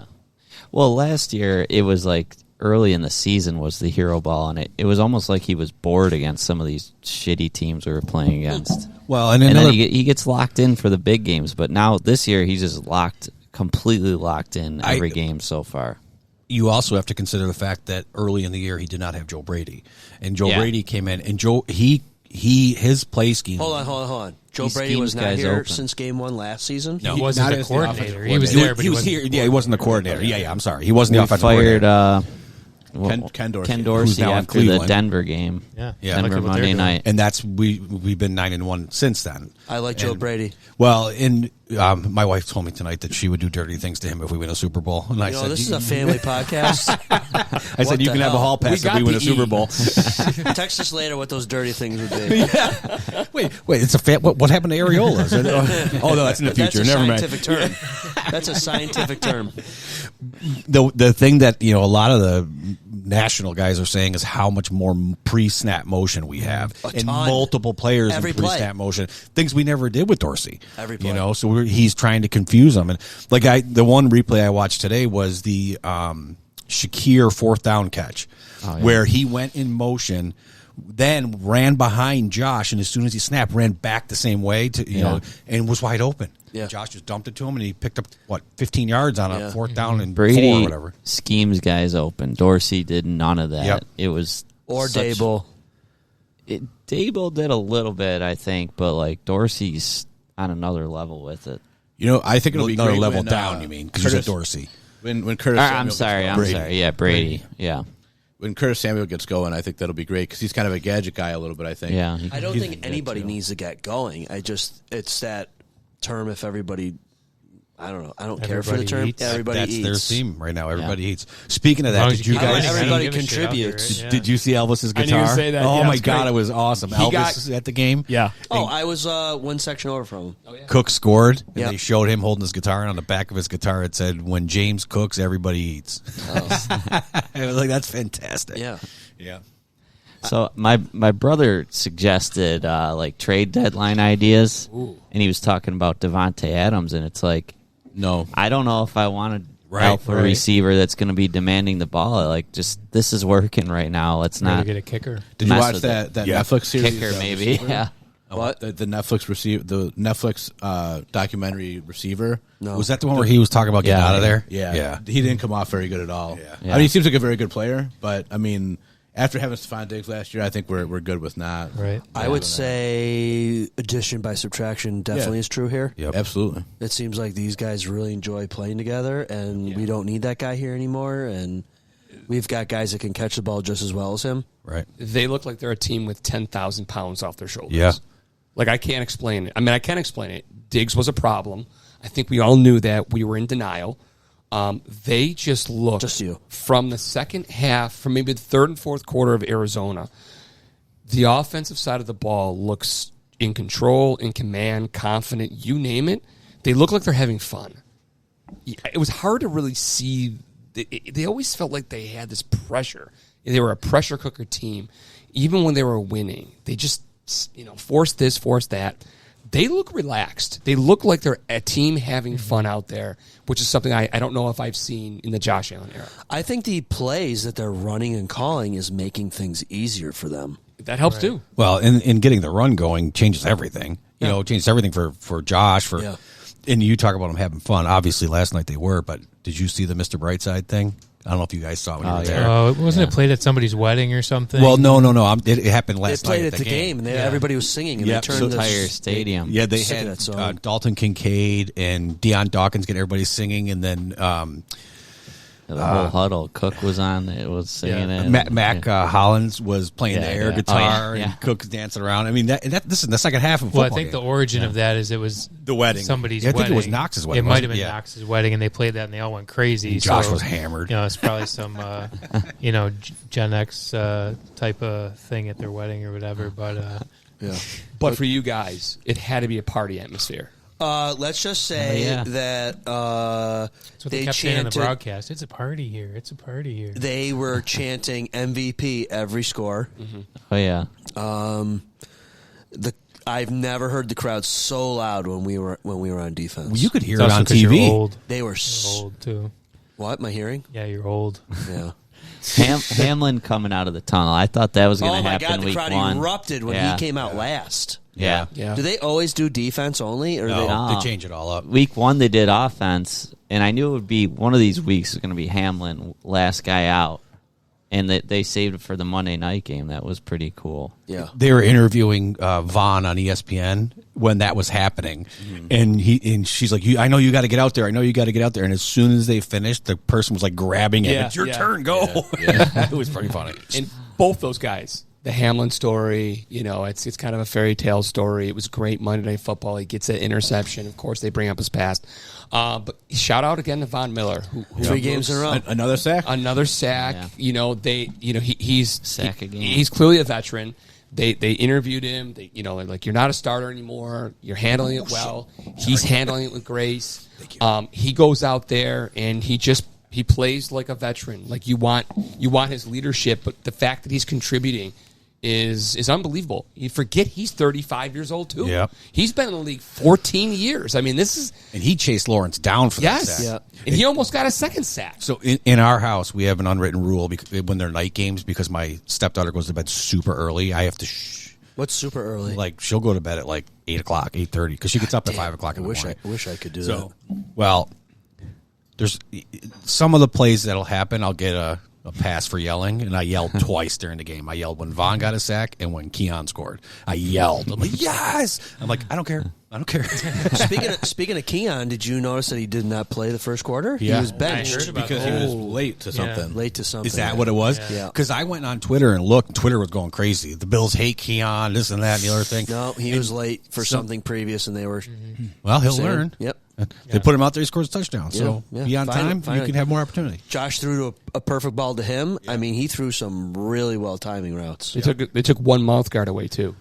Well, last year it was like early in the season was the hero ball, and it was almost like he was bored against some of these shitty teams we were playing against. Well, and And another then he gets locked in for the big games, but now this year he's just completely locked in every game so far. you also have to consider the fact that early in the year he did not have Joe Brady, and Joe Yeah. Brady came in, and his play scheme. Hold on. Joe He Brady was schemes not guys here open. since game 1 last season. No. He wasn't Not the as the offensive coordinator. He was coordinator. there, but he was here. Yeah, he wasn't the coordinator. Yeah, I'm sorry, he wasn't the We offensive fired coordinator. Ken Dorsey. Ken Dorsey now in after the Cleveland. Denver game. Yeah. Yeah. Denver Look at what they're Monday doing. night. And that's we've been 9-1 since then. I like Joe And- Brady. Well, my wife told me tonight that she would do dirty things to him if we win a Super Bowl, and I You know, said, this is a family podcast. I said you the can have a hell? hall pass We if got we win a the Super E. Bowl. Text us later what those dirty things would be. Wait, it's a what happened to areolas? Oh no, that's in the That's future. a Never mind. scientific term. That's a scientific term. The thing that a lot of the national guys are saying is how much more pre-snap motion we have, and ton. multiple players Every in play. pre-snap motion, things we never did with Dorsey. Every play. So he's trying to confuse them. And the one replay I watched today was the Shakir 4th down catch, where he went in motion, then ran behind Josh, and as soon as he snapped, ran back the same way to and was wide open. Yeah. Josh just dumped it to him, and he picked up 15 yards on a Yeah. 4th down and Brady 4 or whatever. schemes guys open. Dorsey did none of that. Yep. It was Or such- Dable. Dable did a little bit, I think, but Dorsey's on another level with it. I think it'll be Another great level when, down. You mean because you said Curtis- Dorsey? When Curtis I'm Samuel gets sorry. going. I'm sorry. Yeah, Brady. Yeah. When Curtis Samuel gets going, I think that'll be great because he's kind of a gadget guy a little bit. I think. Yeah. I don't He's think good, anybody too. needs to get going. It's that term if everybody, I don't know. I don't care for the Everybody term. eats. Everybody That's eats. their theme right now. Everybody eats. Speaking of As long that, as did you keep guys? winning, I don't Everybody give a shit out contributes. there, right? Did you see Elvis's I guitar? knew you were gonna say that. Oh Yeah, my it's god, great. it was awesome. Elvis at the game. Yeah. Oh, I was one section over from him. Cook scored, and Yep. they showed him holding his guitar, and on the back of his guitar it said, "When James cooks, everybody eats." I was like, "That's fantastic." Yeah. yeah. So my brother suggested trade deadline ideas, and he was talking about Devontae Adams, and it's like, No, I don't know if I want to Right, help a right. receiver that's going to be demanding the ball. This is working right now. Let's Maybe not get a kicker. Did you mess watch with that it. Yeah. Netflix series? Kicker maybe. Receiver? Yeah. What? The Netflix documentary Receiver. No. was that the one where he was talking about getting Yeah. out of there? Yeah, yeah. He didn't come off very good at all. Yeah. Yeah. I mean, he seems like a very good player, but I mean, after having Stephon Diggs last year, I think we're good with not. Right. I would say addition by subtraction definitely Yeah. is true here. Yep. Absolutely. It seems like these guys really enjoy playing together, and we don't need that guy here anymore. And We've got guys that can catch the ball just as well as him. Right. They look like they're a team with 10,000 pounds off their shoulders. Yeah. Like, I can't explain it. I mean, I can explain it. Diggs was a problem. I think we all knew that. We were in denial. They just looked from the second half, from maybe the third and fourth quarter of Arizona, the offensive side of the ball looks in control, in command, confident, you name it. They look like they're having fun. It was hard to really see. They always felt like they had this pressure. They were a pressure cooker team. Even when they were winning, they just, forced this, forced that. They look relaxed. They look like they're a team having fun out there, which is something I don't know if I've seen in the Josh Allen era. I think the plays that they're running and calling is making things easier for them. That helps too. Well, in getting the run going changes everything. Changes everything for Josh. And you talk about them having fun. Obviously, last night they were, but did you see the Mr. Brightside thing? I don't know if you guys saw it when you were there. Oh, wasn't it played at somebody's wedding or something? Well, no. It happened last night. They played at the game, and everybody was singing, and they turned the entire stadium. Yeah, they had Dalton Kincaid and Deion Dawkins get everybody singing, and then the whole huddle. Cook was on. It was singing it. Mac Hollins was playing the air guitar, and Cook's dancing around. I mean, this is the second half of football. Well, I think the origin of that is it was the wedding. Somebody's wedding. I think wedding. it was Knox's wedding. It might have been Knox's wedding, and they played that, and they all went crazy. And Josh was hammered. It's probably some, Gen X type of thing at their wedding or whatever. But But for you guys, it had to be a party atmosphere. Let's just say that that's what they kept saying on the broadcast. It's a party here. It's a party here. They were chanting MVP every score. Mm-hmm. Oh yeah. I've never heard the crowd so loud when we were on defense. Well, you could hear it on TV. You're old. They were old too. What? My hearing? Yeah, you're old. Yeah. Hamlin coming out of the tunnel. I thought that was going to happen. Oh my God! The crowd week 1. erupted when he came out last. Yeah. Do they always do defense only, or they change it all up? Week 1 they did offense, and I knew it would be one of these weeks was going to be Hamlin, last guy out, and they saved it for the Monday night game. That was pretty cool. Yeah, they were interviewing Vaughn on ESPN when that was happening, and she's like, "I know you got to get out there. I know you got to get out there." And as soon as they finished, the person was like grabbing him. It's your turn, go. It was pretty funny. And both those guys. The Hamlin story, it's kind of a fairy tale story. It was great Monday Night Football. He gets that interception. Of course, they bring up his past. But shout out again to Von Miller, who 3 games in a row, another sack. Yeah. He's sack again. He's clearly a veteran. They interviewed him. They're like, you're not a starter anymore. You're handling it well. He's handling it with grace. He goes out there and he plays like a veteran. Like you want his leadership, but the fact that he's contributing is unbelievable. You forget he's 35 years old too. Yep. He's been in the league 14 years. I mean, this is and he chased Lawrence down for that sack. And he almost got a second sack. So in our house, we have an unwritten rule when they're night games because my stepdaughter goes to bed super early. I have to shh. What's super early? Like she'll go to bed at like 8:00, 8:30 because she gets up at 5:00 in the morning. I wish I could do that. Well, there's some of the plays that'll happen. I'll get a pass for yelling, and I yelled twice during the game. I yelled when Vaughn got a sack and when Keon scored. I yelled. I'm like, yes! I'm like, I don't care. Speaking of Keon, did you notice that he did not play the first quarter? Yeah. He was benched. I heard about because that. he was late to something. Late to something. Is that what it was? Yeah. Because I went on Twitter and looked. Twitter was going crazy. The Bills hate Keon, this and that, and the other thing. No, he was late for something previous, and they were. Well, he'll saying, learn. Yep. They put him out there. He scores a touchdown. So Yeah. be on time. Finally. You can have more opportunity. Josh threw a perfect ball to him. I mean, he threw some really well timing routes. They took one mouth guard away too.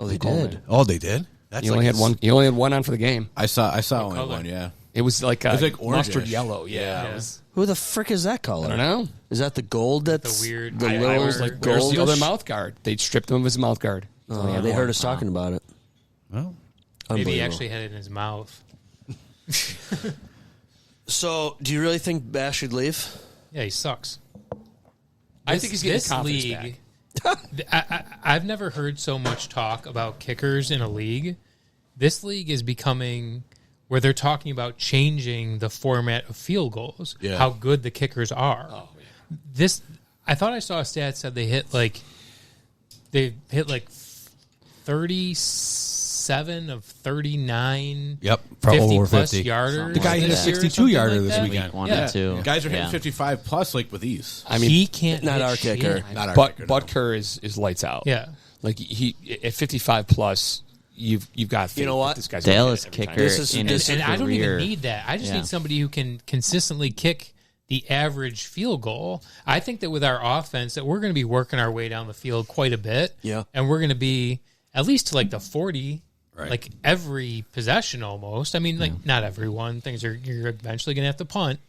Oh, they did. Oh, they did. That's He only had one. He only had one on for the game. I saw only color? one. Yeah, It was like was like mustard orangish. yellow. Yeah. It was, Who the frick is that color? I don't know. Is that the gold? That's The weird- The I little was like, Where's the other goldish? mouth guard? They stripped him of his mouth guard. Oh, they heard us talking about it. Well, Maybe he Unbelievable. actually had it in his mouth. So, do you really think Bash should leave? Yeah, he sucks. I think he's getting this confidence league. back. I've never heard so much talk about kickers in a league. This league is becoming where they're talking about changing the format of field goals. Yeah. How good the kickers are. Oh, yeah. I thought I saw a stat said they hit like 37 7 of 39. Yep, for 50 over plus 50. yarders. The guy hit a this year or 62 something yarder like this that. weekend. One Yeah. and two. Guys are hitting Yeah. 55 plus like with ease. I mean, He can't not hit our shit. kicker. Not our but kicker, no. Butker is lights out. Yeah. Like he at 55 plus, you've got faith You know that what? this guy's Dallas gonna hit every time. kicker This is- in this his And I don't career. even need that. I just Yeah. need somebody who can consistently kick the average field goal. I think that with our offense that we're going to be working our way down the field quite a bit. Yeah. And we're going to be at least to like the 40, Right. like every possession almost. I mean, like not everyone. You're eventually going to have to punt.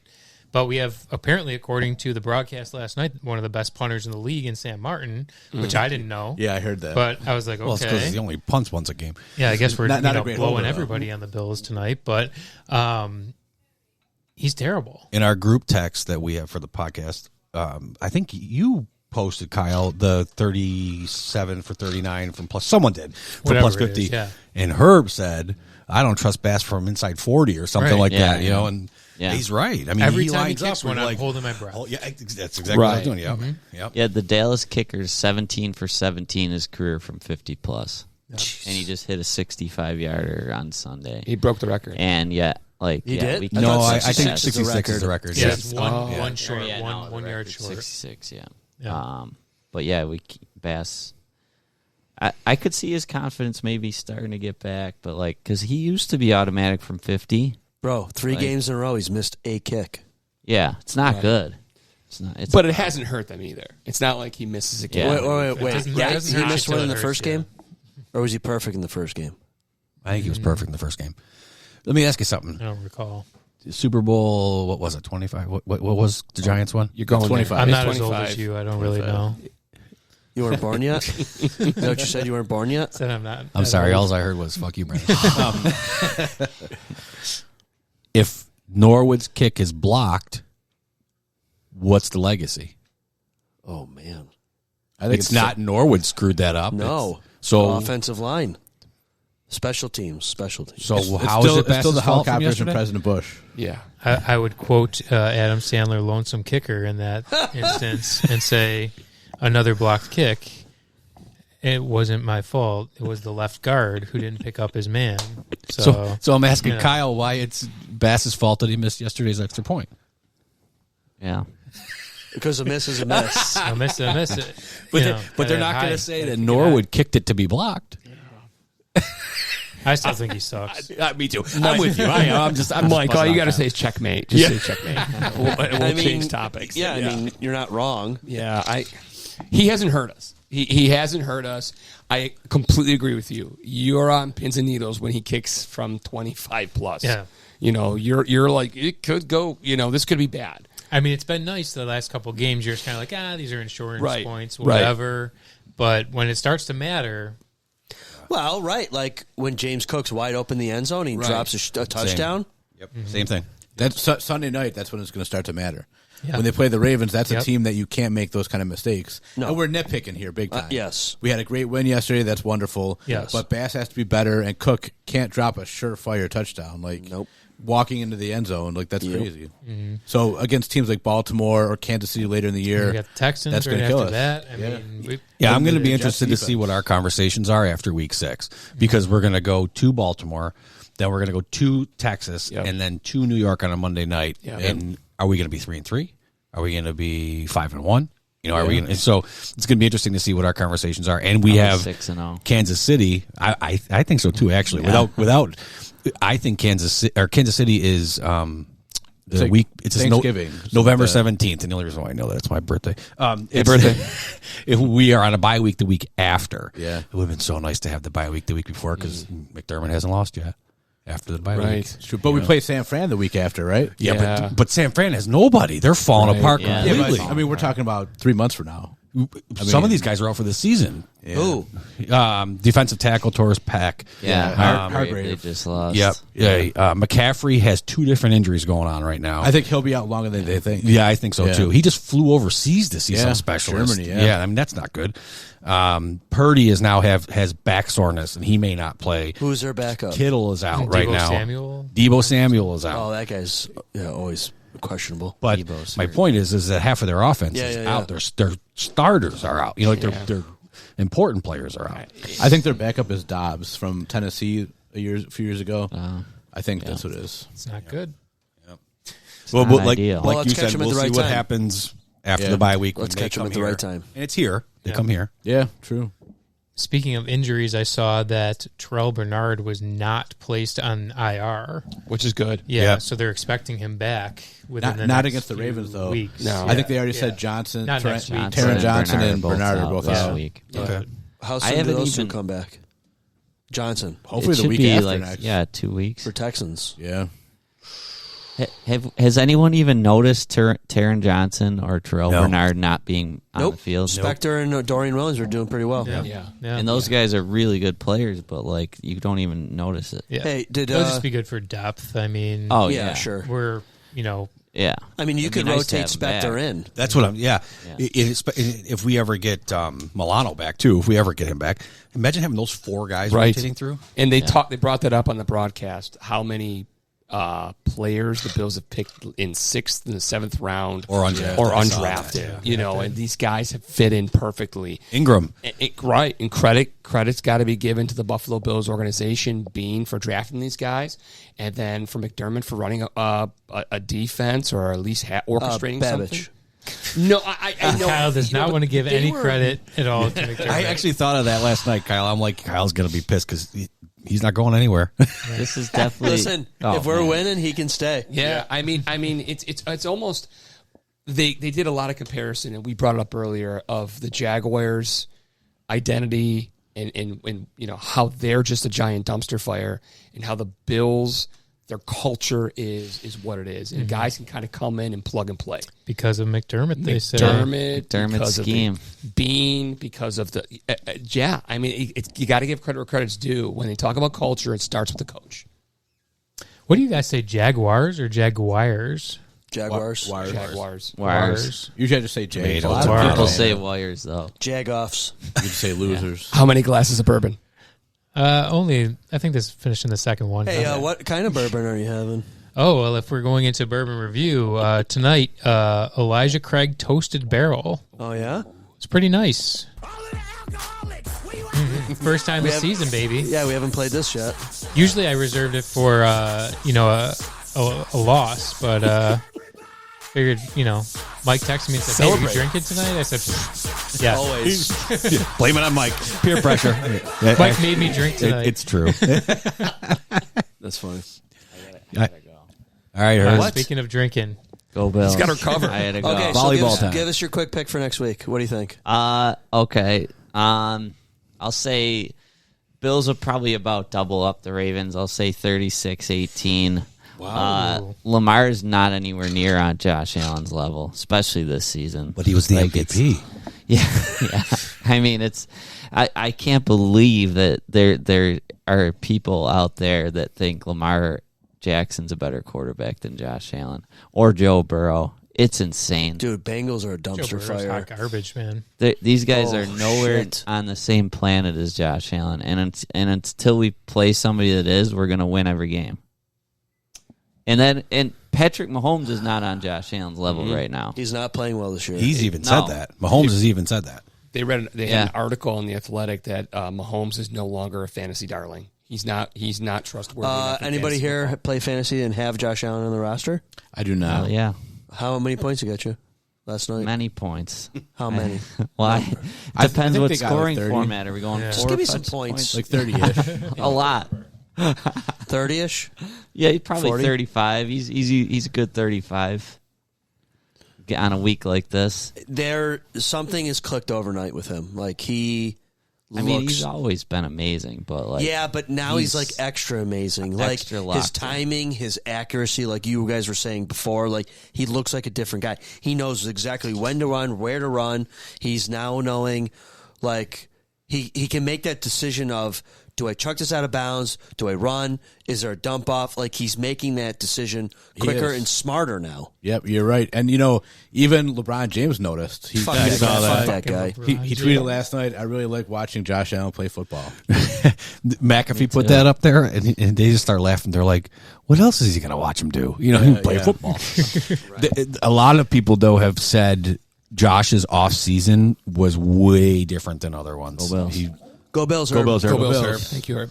But we have, apparently, according to the broadcast last night, one of the best punters in the league in Sam Martin, which I didn't know. Yeah, I heard that. But I was like, Well, it's because okay. he only punts once a game. Yeah, I guess we're Not a great blowing holder, though. everybody on the Bills tonight. But he's terrible. In our group text that we have for the podcast, I think you posted, Kyle, the 37 for 39 from plus. Someone did for Whatever plus it 50. is, yeah. And Herb said, I don't trust Bass from inside 40 or something Right. like Yeah, that, you know, and Yeah. he's right. I mean, Every he time he lines kicks up one, and I'm holding my breath. Oh, yeah, that's exactly what I was doing. Yep. Yep. Yeah, the Dallas kicker's 17 for 17 his career from 50 plus. And he just hit a 65-yarder on Sunday. He broke the record. And yeah, like He yeah, did? we I No, thought I think 66 is the 66 is the record. Yeah, Yeah. it's one short, Yeah, no, the 1 yard record's short. 66, yeah. Yeah. But yeah, Bass. I could see his confidence maybe starting to get back, but like because he used to be automatic from 50. Bro, 3 Like- games in a row, he's missed a kick. Yeah, it's not good. It's not. It's But it hasn't hurt them either. It's not like he misses a game. Yeah. Wait. doesn't- Yeah, it doesn't he hurt missed until one in it the hurts, first yeah. game? Or was he perfect in the first game? I think he was perfect in the first game. Let me ask you something. I don't recall. Super Bowl, what was it, 25? What was the Giants one? You're going 25. I'm It's not as old 25. as you. I don't really know. You weren't born yet? Is that what you said? You weren't born yet? Said I'm not. I'm as sorry, old. all I heard was fuck you, Brendon. If Norwood's kick is blocked, what's the legacy? Oh, man. I think It's not Norwood screwed that up. No. It's- so Offensive line. Special teams. so It's how still, is it it's still the Bass's fault from helicopters and yesterday? President Bush. Yeah. I would quote Adam Sandler, lonesome kicker, in that instance, and say another blocked kick. It wasn't my fault. It was the left guard who didn't pick up his man. So So I'm asking you know. Kyle why it's Bass's fault that he missed yesterday's extra point. yeah. Because a miss is a miss. I miss it. But, You know, but they're at not going high. to say that Gotta keep it Norwood kicked it to be blocked. high. I still think he sucks. Me too. I'm with you. I'm just Mike, all you got to to say is checkmate. Just say checkmate. We'll change topics. Yeah, I mean, you're not wrong. Yeah, he hasn't hurt us. He hasn't hurt us. I completely agree with you. You're on pins and needles when he kicks from 25 plus. Yeah. You know, you're like, it could go, this could be bad. I mean, it's been nice the last couple of games. You're just kind of like, these are insurance Right. points, Right. whatever. But when it starts to matter, Well, right. Like when James Cook's wide open in the end zone, he Right. drops a touchdown. Yep. Same thing. That's Sunday night. That's when it's going to start to matter. Yeah. When they play the Ravens, that's a Yep. team that you can't make those kind of mistakes. No. And we're nitpicking here big time. Yes. We had a great win yesterday. That's wonderful. Yes. But Bass has to be better, and Cook can't drop a surefire touchdown. Like, Nope. walking into the end zone, like, that's Yep. crazy. So against teams like Baltimore or Kansas City later in the year, we got the Texans that's right going to kill after us. that. I mean, Yeah, I'm going to be Jets interested to see what our conversations are after week 6 because we're going to go to Baltimore, then we're going to go to Texas, Yep. and then to New York on a Monday night. Yep. And are we going to be 3-3? Are we going to be 5-1? You know, are we? Gonna, so it's going to be interesting to see what our conversations are. And we have 6-0. Kansas City. I think so too. Actually, without, I think Kansas City is the like week. It's Thanksgiving. November Something 17th, and the only reason why I know that it's my birthday. If we are on a bye week the week after, Yeah. it would have been so nice to have the bye week the week before because McDermott hasn't lost yet after the bye week. Right. True. But we play San Fran the week after, right? Yeah, Yeah. but San Fran has nobody. They're falling Right. apart Yeah. completely. but, I mean, we're talking about 3 months from now. Some of these guys are out for the season. Ooh. Defensive tackle Torres Pack. Yeah, Hargrave. They just lost. Yep. Yeah. McCaffrey has 2 different injuries going on right now. I think he'll be out longer than they think. Yeah, I think so Yeah. too. He just flew overseas to see Yeah, some specialist. Germany, yeah. I mean that's not good. Purdy is now has back soreness and he may not play. Who's their backup? Kittle is out right Deebo now. Samuel? Debo Samuel is out. Oh, that guy's always questionable. But Debo's my hurt. point is that half of their offense is Yeah. out. Their starters are out. You know, like they're important players are out. I think their backup is Dobbs from Tennessee a few years ago. I think that's what it is. It's not good. Well, not like ideal. Well, you let's catch said, them at we'll the see right what time. happens after Yeah. the bye week. Let's when they catch them come at the here. right time. And it's here. They come here. Yeah, true. Speaking of injuries, I saw that Terrell Bernard was not placed on IR. which is good. Yeah, so they're expecting him back within the Not next against the few Ravens, though. Weeks. No. I think they already said Johnson, Not next week. Taron Johnson, and both Bernard are out both this out. week. Okay. How I soon do haven't those two even- come back? Johnson Hopefully It the should week be after like next. 2 weeks. for Texans. Yeah. Has anyone even noticed Taron Johnson or Terrell No. Bernard not being on the field? Spector and Dorian Williams are doing pretty well. Yeah. And those guys are really good players, but like you don't even notice it. Yeah. Hey, did It'll just be good for depth. I mean, Oh yeah, yeah, sure. we're yeah. I mean, you It'd be could nice to rotate have him back. Spector in. That's what I'm. Yeah. If we ever get Milano back too, if we ever get him back, imagine having those four guys Right. rotating through. And they brought that up on the broadcast. How many players the Bills have picked in 6th and the 7th round Or undrafted. or I saw undrafted. that, You know, and these guys have fit in perfectly. Ingram. Right, and credit's got to be given to the Buffalo Bills organization, Bean for drafting these guys, and then for McDermott for running a defense or at least orchestrating Babbage. something. No, I know. Kyle does not want to give they any were- credit at all to McDermott. I actually thought of that last night, Kyle. I'm like, Kyle's going to be pissed because he's not going anywhere. This is definitely. Listen, Oh, if we're man. winning, he can stay. Yeah, I mean, it's almost they did a lot of comparison, and we brought it up earlier of the Jaguars' identity and you know how they're just a giant dumpster fire, and how the Bills, their culture is what it is, and guys can kind of come in and plug and play. because of McDermott, they said. McDermott's McDermott's scheme. Bean, because of the yeah. I mean, you got to give credit where credit's due. When they talk about culture, it starts with the coach. What do you guys say, Jaguars or Jaguars? Jaguars. Jaguars. Wires. Usually I just say Jay. Tomatoes. A lot A lot of of people people say wires though. Jagoffs. you just say losers. How many glasses of bourbon? Only, I think this finished in the second one. Hey, what kind of bourbon are you having? Oh, well, if we're going into bourbon review, tonight, Elijah Craig Toasted Barrel. Oh, yeah? It's pretty nice. First time this season, baby. Yeah, we haven't played this yet. Usually I reserved it for, a loss, but figured, Mike texted me and said, hey, are you drinking tonight? I said, yeah. Always. Blame it on Mike. Peer pressure. Mike made me drink tonight. It's true. That's funny. All right, Hurst. Speaking of drinking, Go Bills. He's got her covered. I had to go. Okay, so Volleyball time. give us your quick pick for next week. What do you think? Okay. I'll say Bills will probably about double up the Ravens. I'll say 36-18. Wow. Lamar is not anywhere near on Josh Allen's level, especially this season. But he was the Like, MVP. Yeah. I mean, I can't believe that there are people out there that think Lamar Jackson's a better quarterback than Josh Allen or Joe Burrow. It's insane. Dude, Bengals are a Joe dumpster Burrow's fire. hot garbage, man. These guys Oh, are nowhere shit. on the same planet as Josh Allen, and until we play somebody that is, we're going to win every game. And Patrick Mahomes is not on Josh Allen's level right now. He's not playing well this year. He's even No. said that. Mahomes has even said that. They had Yeah. an article in the Athletic that Mahomes is no longer a fantasy darling. He's not trustworthy. enough in Anybody fantasy here football. play fantasy and have Josh Allen on the roster? I do not. Yeah, How many points he got you last night? many points. How many? Well, I depends think what they got like scoring 30. format are we going? Yeah. Just 4 give me or some 5 points. Like 30-ish. A lot. 30-ish? Yeah, he's probably 40? 35. He's a good 35. Get on a week like this. Something has clicked overnight with him. Like, he I mean, looks... he's always been amazing, but like, yeah, but now he's like he's extra amazing. Like extra his locked in. timing, his accuracy, like you guys were saying before, like he looks like a different guy. He knows exactly when to run, where to run. He's now knowing, like he can make that decision of, do I chuck this out of bounds? Do I run? Is there a dump off? Like he's making that decision quicker is. and smarter now. Yep, you're right. And, even LeBron James noticed. He, Fuck I that saw guy. that. Fuck that guy. He tweeted last night, I really like watching Josh Allen play football. McAfee put that up there, and they just start laughing. They're like, what else is he going to watch him do? He can play yeah. football. A lot of people, though, have said Josh's off season was way different than other ones. Go Bills. He- Go Bills, Go Herb. Bills, Herb. Go Bills, Bills. Herb. Thank you, Herb.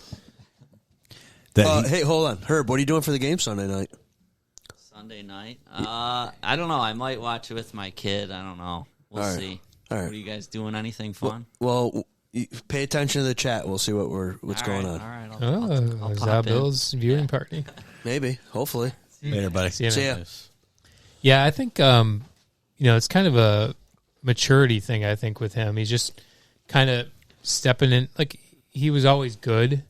that he- Hey, hold on. Herb, what are you doing for the game Sunday night? Sunday night. I don't know. I might watch it with my kid. I don't know. We'll All right. see. All right. What are you guys doing? Anything fun? Well, pay attention to the chat. We'll see what's going All on. right. Oh, I'll pop in. ZaBill's viewing party. Maybe. Hopefully. Later, buddy. See you See next- ya. Yeah, I think it's kind of a maturity thing. I think with him, he's just kind of stepping in. Like he was always good,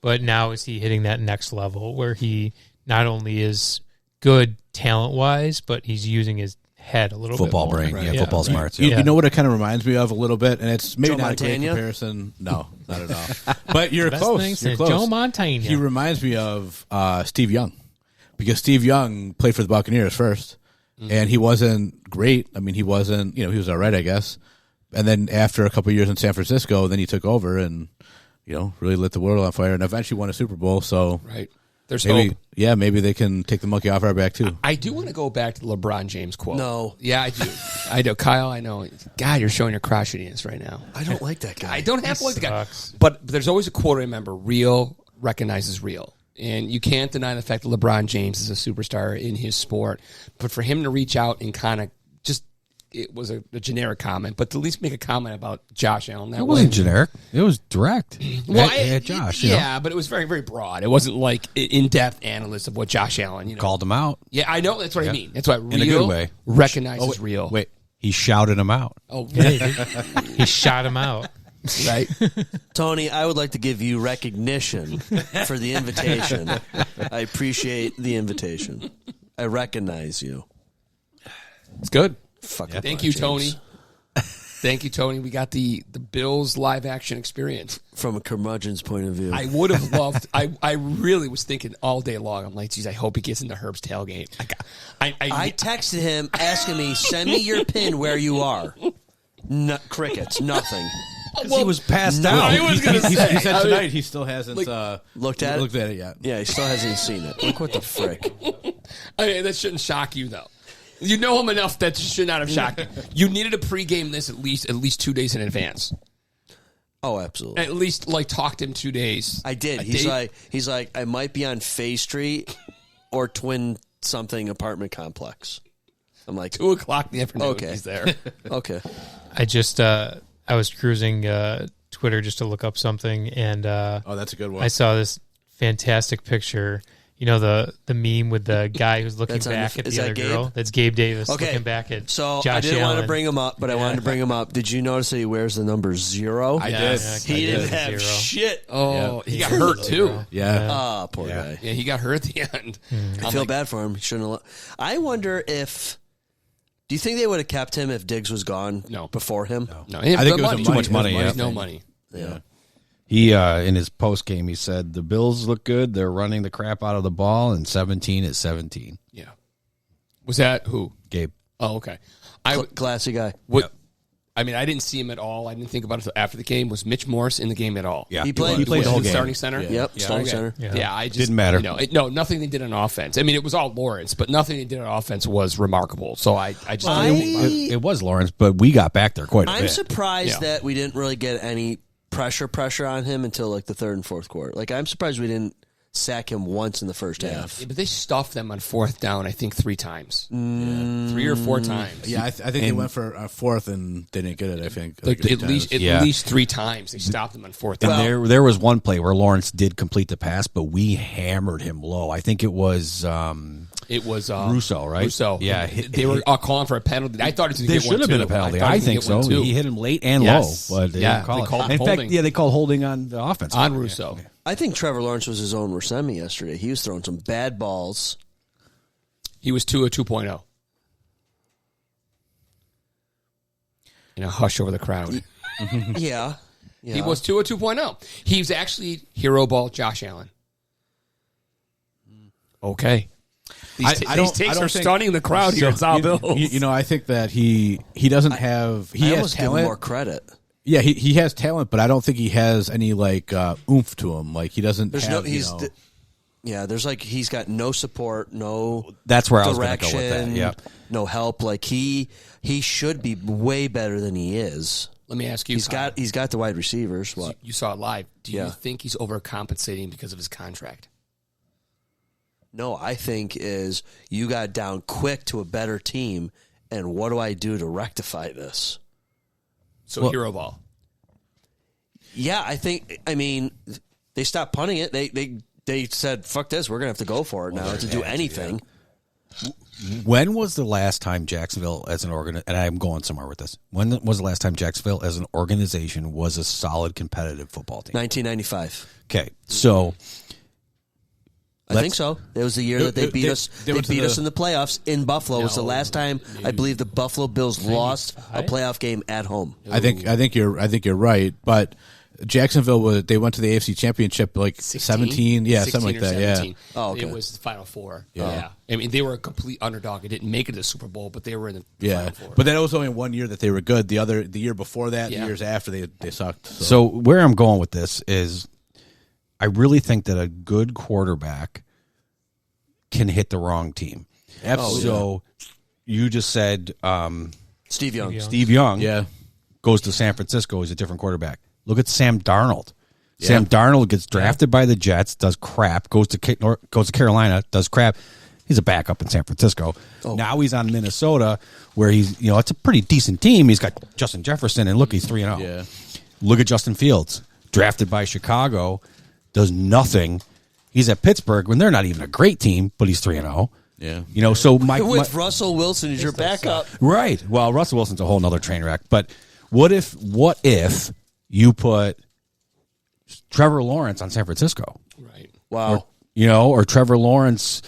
but now is he hitting that next level where he not only is good talent wise, but he's using his head a little Football bit more. brain, football smarts. You, Yeah. you know what it kind of reminds me of a little bit, and it's maybe Joe not a great Montana? comparison. No, not at all. But you're Best close. thing You're since close. Joe Montana. He reminds me of Steve Young, because Steve Young played for the Buccaneers first, and he wasn't great. I mean, he wasn't. He was all right, I guess. And then after a couple of years in San Francisco, then he took over and really lit the world on fire, and eventually won a Super Bowl. So Right. There's maybe, hope. yeah, maybe they can take the monkey off our back too. I do want to go back to the LeBron James quote. No. Yeah, I do. I do. Kyle, I know. God, you're showing your crotchetiness right now. I don't like that guy. I don't have to like the guy. sucks. But there's always a quote I remember, real recognizes real. And you can't deny the fact that LeBron James is a superstar in his sport. But for him to reach out and kind of just, it was a generic comment, but to at least make a comment about Josh Allen. That It wasn't way. generic. It was direct. Well, At Josh. yeah, but it was very, very broad. It wasn't like in-depth analysis of what Josh Allen, Called him out. Yeah, I know. That's what I mean. That's why real In a good way. recognizes real. Wait, he shouted him out. Oh, Yeah, he did. He shot him out. right. Tony, I would like to give you recognition for the invitation. I appreciate the invitation. I recognize you. It's good. Fucking Thank you, James. Tony. Thank you, Tony. We got the Bills live action experience. From a curmudgeon's point of view. I would have loved. I really was thinking all day long. I'm like, geez, I hope he gets into Herb's tailgate. I texted him asking me, send me your pin where you are. No, crickets, nothing. He was passed No. out. I was gonna He say said tonight he still hasn't Looked at looked it? at it yet. Yeah, he still hasn't seen it. Like, what the frick? I mean, that shouldn't shock you though. You know him enough that should not have shocked you. You needed a pregame this at least 2 days in advance. Oh, absolutely. At least like talk to him 2 days. I did. A He's date? like, I might be on Fay Street or Twin something apartment complex. I'm like, 2 o'clock in the afternoon. Okay. He's there. okay. I just I was cruising Twitter just to look up something, and Oh, that's a good one. I saw this fantastic picture. You know the meme with the guy who's looking That's on back the- at is the that other Gabe? girl. That's Gabe Davis Okay. looking back at So Josh I didn't want to Allen. bring him up, but I wanted to bring him up. Did you notice that he wears the number 0? I Yes. did. He I didn't did. have 0. shit. Oh, he got hurt too. Yeah. Ah, poor guy. Yeah, he got hurt at the end. I feel bad for him. He shouldn't have. I wonder if. Do you think they would have kept him if Diggs was gone? No. Before him. No, I think it was Too much money, There's yeah. no money. Yeah. He in his post game he said the Bills look good. They're running the crap out of the ball, and 17 is 17. Yeah. Was that who? Gabe. Oh, okay. Classy guy. What? I mean, I didn't see him at all. I didn't think about it until after the game. Was Mitch Morse in the game at all? Yeah, He played- He played Was the he whole the game. starting center. Yep. Starting center. Yeah. I just Didn't matter. No, nothing they did on offense. I mean, it was all Lawrence, but nothing they did on offense was remarkable. So I just It was Lawrence, but we got back there quite a I'm bit. surprised Yeah. that we didn't really get any pressure on him until like the third and fourth quarter. Like, I'm surprised we didn't sack him once in the first half. Yeah, but they stuffed them on fourth down. I think 3 times, 3 or 4 times. Yeah, I think they went for a fourth and they didn't get it. I think Like, at least Yeah. 3 times they stopped them on fourth And down. there was one play where Lawrence did complete the pass, but we hammered him low. I think it was It was Russo, right? Russo. Yeah, they were calling for a penalty. I thought it was there going should have been a penalty. I think so. He hit him late and Yes. low, but they Yeah, didn't call they it. called In holding. fact, yeah, they called holding on the offense on Russo. I think Trevor Lawrence was his own Rosemi yesterday. He was throwing some bad balls. He was 2.0. In a hush over the crowd. Yeah. He was 2.0. He's actually hero ball Josh Allen. Okay. These takes are think- stunning the crowd here at ZaBills. You know, I think that he doesn't have. He I has almost give him talent. more credit. Yeah, he has talent, but I don't think he has any like oomph to him. Like he doesn't. There's have, no. He's. Yeah, there's like he's got no support, no. That's where I was direction, going to go with that. Yeah, no help. Like he should be way better than he is. Let me ask you. He's got the wide receivers. What you saw it live? Do you Yeah. think he's overcompensating because of his contract? No, I think is you got down quick to a better team, and what do I do to rectify this? So hero ball. Yeah, I mean, they stopped punting it. They said, fuck this, we're going to have to go for it now to do anything. When was the last time Jacksonville as an and I'm going somewhere with this. When was the last time Jacksonville as an organization was a solid competitive football team? 1995. Okay, so I think so. It was the year that they beat us. They beat us in the playoffs in Buffalo. It was the last time I believe the Buffalo Bills lost a playoff game at home. I think you're right, but Jacksonville they went to the AFC Championship like 17, something like that. 17. Yeah. Oh, okay. It was the Final Four. Yeah. I mean, they were a complete underdog. It didn't make it to the Super Bowl, but they were in the Final Four. But that was only 1 year that they were good. The year before that, Yeah. the years after they sucked. So where I'm going with this is I really think that a good quarterback can hit the wrong team. Absolutely. So you just said Steve Young. Steve Young Yeah. goes to San Francisco. He's a different quarterback. Look at Sam Darnold. Yeah. Sam Darnold gets drafted by the Jets, does crap, goes to Carolina, does crap. He's a backup in San Francisco. Oh. Now he's on Minnesota, where he's it's a pretty decent team. He's got Justin Jefferson, and look, he's 3-0. Yeah. Look at Justin Fields, drafted by Chicago, does nothing. He's at Pittsburgh when they're not even a great team, but he's 3-0. Yeah. So with Russell Wilson as your backup, right? Well, Russell Wilson's a whole nother train wreck. But what if you put Trevor Lawrence on San Francisco? Right. wow. Or Trevor Lawrence.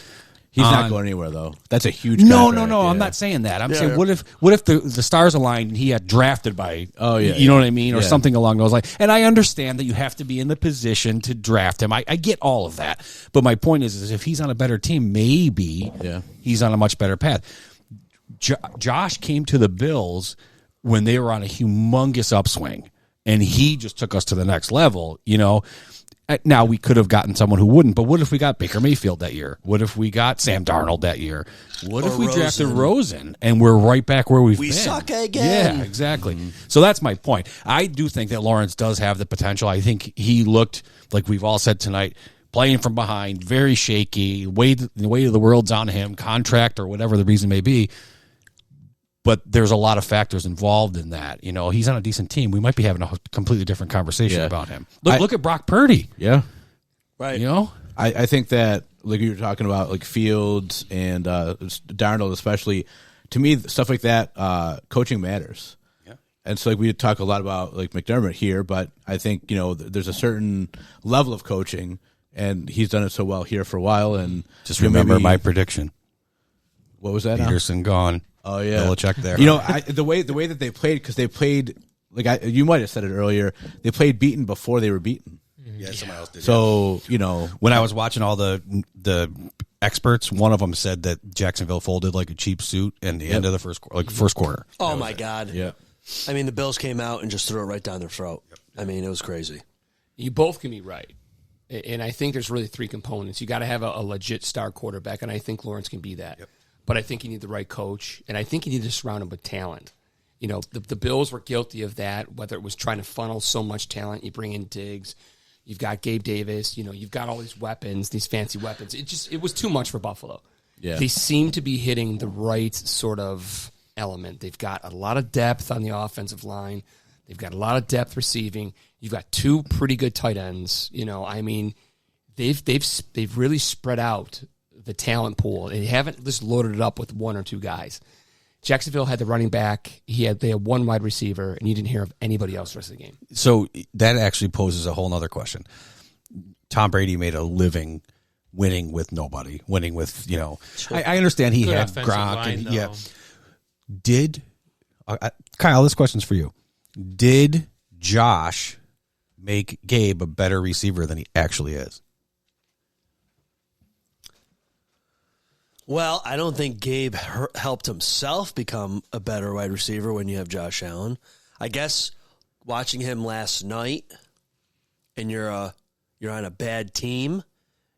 He's not going anywhere though. That's a huge. No. contract. I'm not saying that. I'm saying what if the stars aligned and he had drafted by? You know what I mean, or something along those lines. And I understand that you have to be in the position to draft him. I get all of that. But my point is if he's on a better team, maybe he's on a much better path. Josh came to the Bills when they were on a humongous upswing, and he just took us to the next level. Now, we could have gotten someone who wouldn't, but what if we got Baker Mayfield that year? What if we got Sam Darnold that year? What if we drafted Rosen and we're right back where we've been? We suck again. Yeah, exactly. So that's my point. I do think that Lawrence does have the potential. I think he looked, like we've all said tonight, playing from behind, very shaky, the weight of the world's on him, contract or whatever the reason may be. But there's a lot of factors involved in that. He's on a decent team. We might be having a completely different conversation about him. Look at Brock Purdy. Yeah. Right. I think that, like you were talking about, like Fields and Darnold especially, to me, stuff like that, coaching matters. Yeah. And so, like, we talk a lot about, like, McDermott here, but I think, there's a certain level of coaching, and he's done it so well here for a while. And just remember my prediction. What was that? Peterson gone. Oh yeah, Belichick there. The way that they played, because they played you might have said it earlier. They played beaten before they were beaten. Yeah, somebody else did. So when I was watching all the experts, one of them said that Jacksonville folded like a cheap suit in the end of the first quarter. Oh my God. Yeah. I mean, the Bills came out and just threw it right down their throat. I mean, it was crazy. You both can be right. And I think there's really three components. You got to have a legit star quarterback, and I think Lawrence can be that. Yep. But I think you need the right coach, and I think you need to surround him with talent. The Bills were guilty of that, whether it was trying to funnel so much talent. You bring in Diggs. You've got Gabe Davis. You've got all these weapons, these fancy weapons. It was too much for Buffalo. Yeah. They seem to be hitting the right sort of element. They've got a lot of depth on the offensive line. They've got a lot of depth receiving. You've got two pretty good tight ends. They've really spread out the talent pool. They haven't just loaded it up with one or two guys. Jacksonville had the running back. They had one wide receiver, and you didn't hear of anybody else the rest of the game. So that actually poses a whole other question. Tom Brady made a living winning with nobody, winning with, I understand he Good had offensive Gronk. line, Kyle, this question's for you. Did Josh make Gabe a better receiver than he actually is? Well, I don't think Gabe helped himself become a better wide receiver when you have Josh Allen. I guess watching him last night, and you're on a bad team,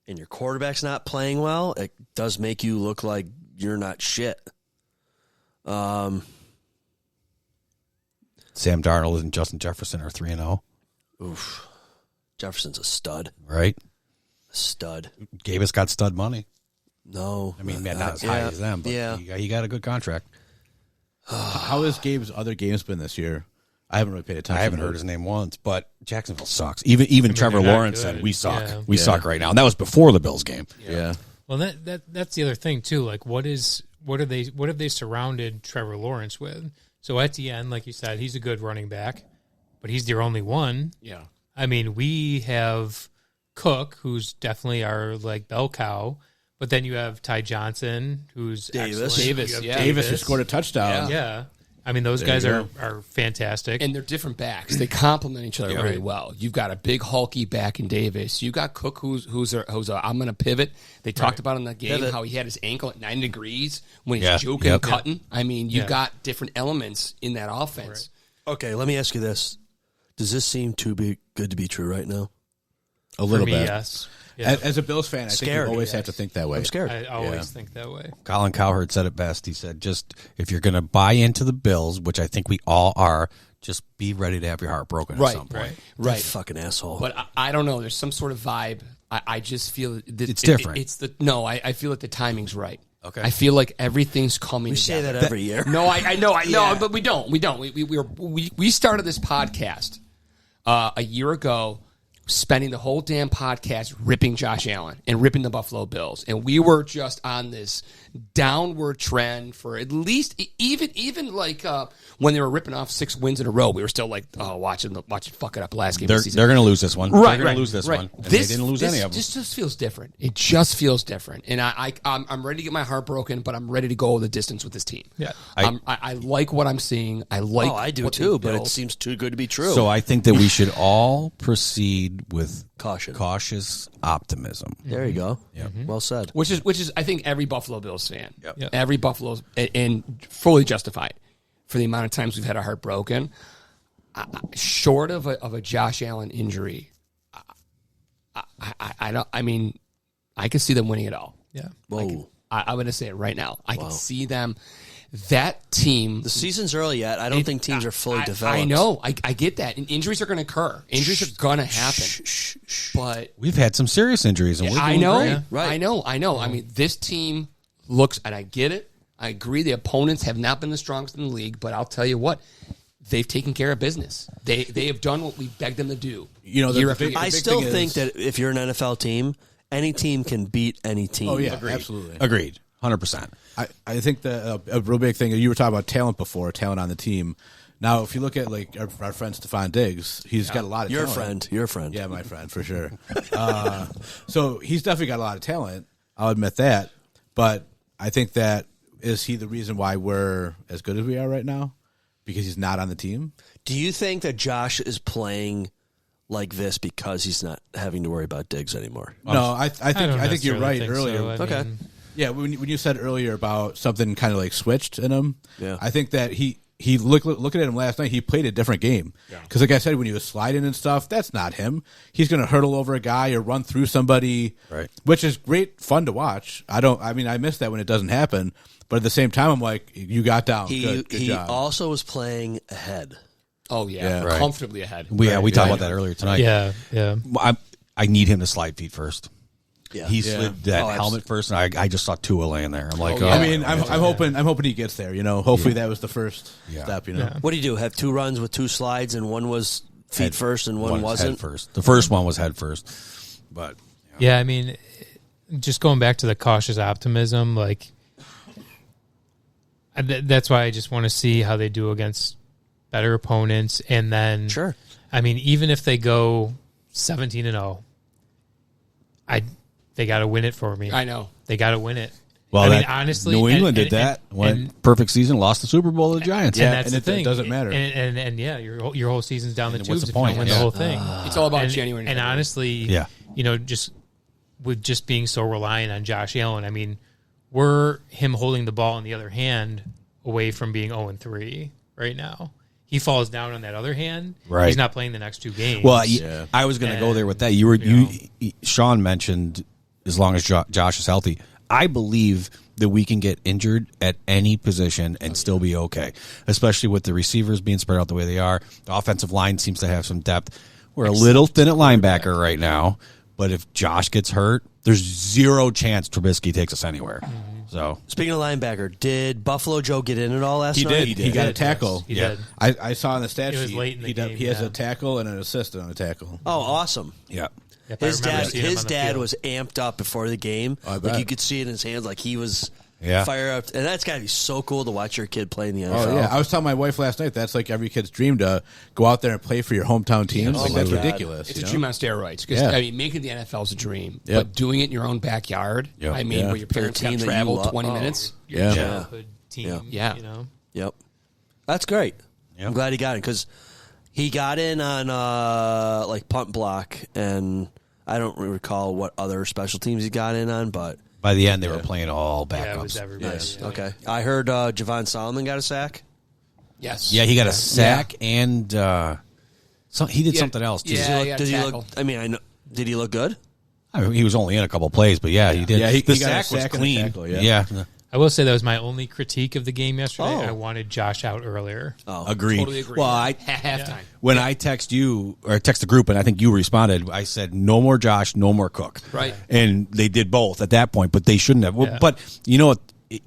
and your quarterback's not playing well, it does make you look like you're not shit. Sam Darnold and Justin Jefferson are 3-0. Oof. Jefferson's a stud. Right? A stud. Gavis got stud money. No. I mean, man, not as high as them, but he got a good contract. How has Gabe's other games been this year? I haven't really paid attention. I haven't heard his name once, but Jacksonville sucks. Even Trevor they're not Lawrence good. said we suck. Yeah. We suck right now, and that was before the Bills game. Yeah. Well, that's the other thing too. Like, what have they surrounded Trevor Lawrence with? So Etienne, like you said, he's a good running back, but he's their only one. Yeah. I mean, we have Cook, who's definitely our like bell cow, but then you have Ty Johnson, who's Davis. excellent. Davis, You have yeah. Davis who scored a touchdown. Yeah. I mean, those There guys you are fantastic. And they're different backs. They complement each other really well. You've got a big hulky back in Davis. You got Cook, who's a I'm going to pivot. They talked about in the game how he had his ankle at 9 degrees when he's joking, cutting. I mean, you've got different elements in that offense. Okay, let me ask you this. Does this seem too good to be true right now? A little For me, bit. yes. Yeah. As a Bills fan, I think Scared. you always have to think that way. I'm scared. I always think that way. Colin Cowherd said it best. He said, just if you're going to buy into the Bills, which I think we all are, just be ready to have your heart broken at some point. That fucking asshole. But I don't know. There's some sort of vibe. I just feel that It's different. I feel like the timing's right. Okay. I feel like everything's coming. We say together. that every year. No, I know, but we don't. We started this podcast a year ago, spending the whole damn podcast ripping Josh Allen and ripping the Buffalo Bills, and we were just on this downward trend for at least even like when they were ripping off 6 wins in a row, we were still like watching fuck it up last game of the season. They're going to lose this one. Right, They're going to lose this one. And they didn't lose any of them. This just feels different. It just feels different, and I'm ready to get my heart broken, but I'm ready to go the distance with this team. Yeah, I like what I'm seeing. I like. I do what too, they've but it built. seems too good to be true. So I think that we should all proceed with Caution. cautious optimism. There you go. Well said. Which is I think every Buffalo Bills fan, Yep. every Buffalo's and fully justified for the amount of times we've had our heart broken. Short of a Josh Allen injury, I don't. I mean, I could see them winning it all. yeah. Whoa. I'm going to say it right now. I can see them. That team. The season's early yet. I don't think teams are fully developed. I know. I get that. And injuries are going to occur. Injuries are going to happen. But We've had some serious injuries, and we're I doing know. great. Right. I know. I mean, this team looks, and I get it. I agree. The opponents have not been the strongest in the league, but I'll tell you what. They've taken care of business. They have done what we begged them to do. You know, year after year. I still think that if you're an NFL team, any team can beat any team. Oh, yeah, absolutely. Agreed. 100%. I think that a real big thing, you were talking about talent before, talent on the team. Now, if you look at like our friend Stephon Diggs, he's got a lot of talent. Your friend. Yeah, my friend, for sure. So he's definitely got a lot of talent. I'll admit that. But I think that, is he the reason why we're as good as we are right now? Because he's not on the team? Do you think that Josh is playing like this because he's not having to worry about Diggs anymore? No, I think you're right necessarily earlier. think so. I Okay. mean, Yeah, when you said earlier about something kind of like switched in him, Yeah. I think that he looking at him last night, he played a different game. Because like I said, when he was sliding and stuff, that's not him. He's going to hurdle over a guy or run through somebody, Right. which is great fun to watch. I miss that when it doesn't happen. But at the same time, I'm like, you got down. Good He job. also was playing ahead. Oh, yeah. Right. Comfortably ahead. We talked Yeah. about that earlier tonight. yeah, yeah. I need him to slide feet first. Yeah. He slid that helmet first, and I just saw Tua laying there. I'm like, yeah. I mean, I'm hoping he gets there. You know, hopefully that was the first step. You know, What do you do? Have 2 runs with 2 slides, and one was feet first and one was wasn't? head first. The first one was head first, but Yeah, I mean, just going back to the cautious optimism, like that's why I just want to see how they do against better opponents, and then Sure. I mean, even if they go 17-0, they got to win it for me. I know. They got to win it. well, I mean, that- honestly, New England and- did that. and- Went and- perfect season, lost the Super Bowl to the Giants. and that's and the it thing. doesn't matter. And yeah, your whole season's down the And tubes what's the if you don't point? win Yeah. the whole thing. It's all about and, January. And honestly, Yeah. you know, just with just being so reliant on Josh Allen, I mean, we're him holding the ball in the other hand away from being 0-3 right now. He falls down on that other hand. Right. He's not playing the next 2 games. Well, I was going to go there with that. You you Sean mentioned as long as Josh is healthy. I believe that we can get injured at any position and still be okay, especially with the receivers being spread out the way they are. The offensive line seems to have some depth. We're a little thin at linebacker right now, but if Josh gets hurt, there's zero chance Trubisky takes us anywhere. So, speaking of linebacker, did Buffalo Joe get in at all last night? He did. He got a tackle. He did. I saw on the stat It was sheet. late in the game, He has yeah. a tackle and an assist on a tackle. Oh, awesome. yeah. Yep, I His remember dad, seeing him his on the dad field. was amped up before the game. I Like bet. you could see it in his hands, like he was Yeah. fire up. And that's got to be so cool to watch your kid play in the NFL. Oh yeah, I was telling my wife last night that's like every kid's dream to go out there and play for your hometown teams. Like that's my God. ridiculous. It's you a know? dream on steroids. Because Yeah. I mean, making the NFL is a dream, Yep. but doing it in your own backyard. Yep. I mean, Yeah. where your parents For a got team to that you travel love. 20 Oh. minutes. Yeah. childhood team. Yeah. You know? Yep. That's great. Yep. I'm glad he got in because he got in on like punt block, and I don't recall what other special teams he got in on, but By the end, they were playing all backups. Yeah, it was everybody. yes. really. Okay. I heard Javon Solomon got a sack. Yes. Yeah, he got a sack and he did Yeah. something else too. Yeah. he got Does he tackle. look? I mean, I know. Did he look good? I mean, he was only in a couple plays, but yeah, he did. Yeah, he the got a sack was sack and a clean. tackle, yeah. yeah. I will say that was my only critique of the game yesterday. Oh. I wanted Josh out earlier. Oh, Agreed. Totally agree. Well, halftime. when I text you or text the group, and I think you responded, I said no more Josh, no more Cook. Right. And they did both at that point, but they shouldn't have. Well, Yeah. But you know what?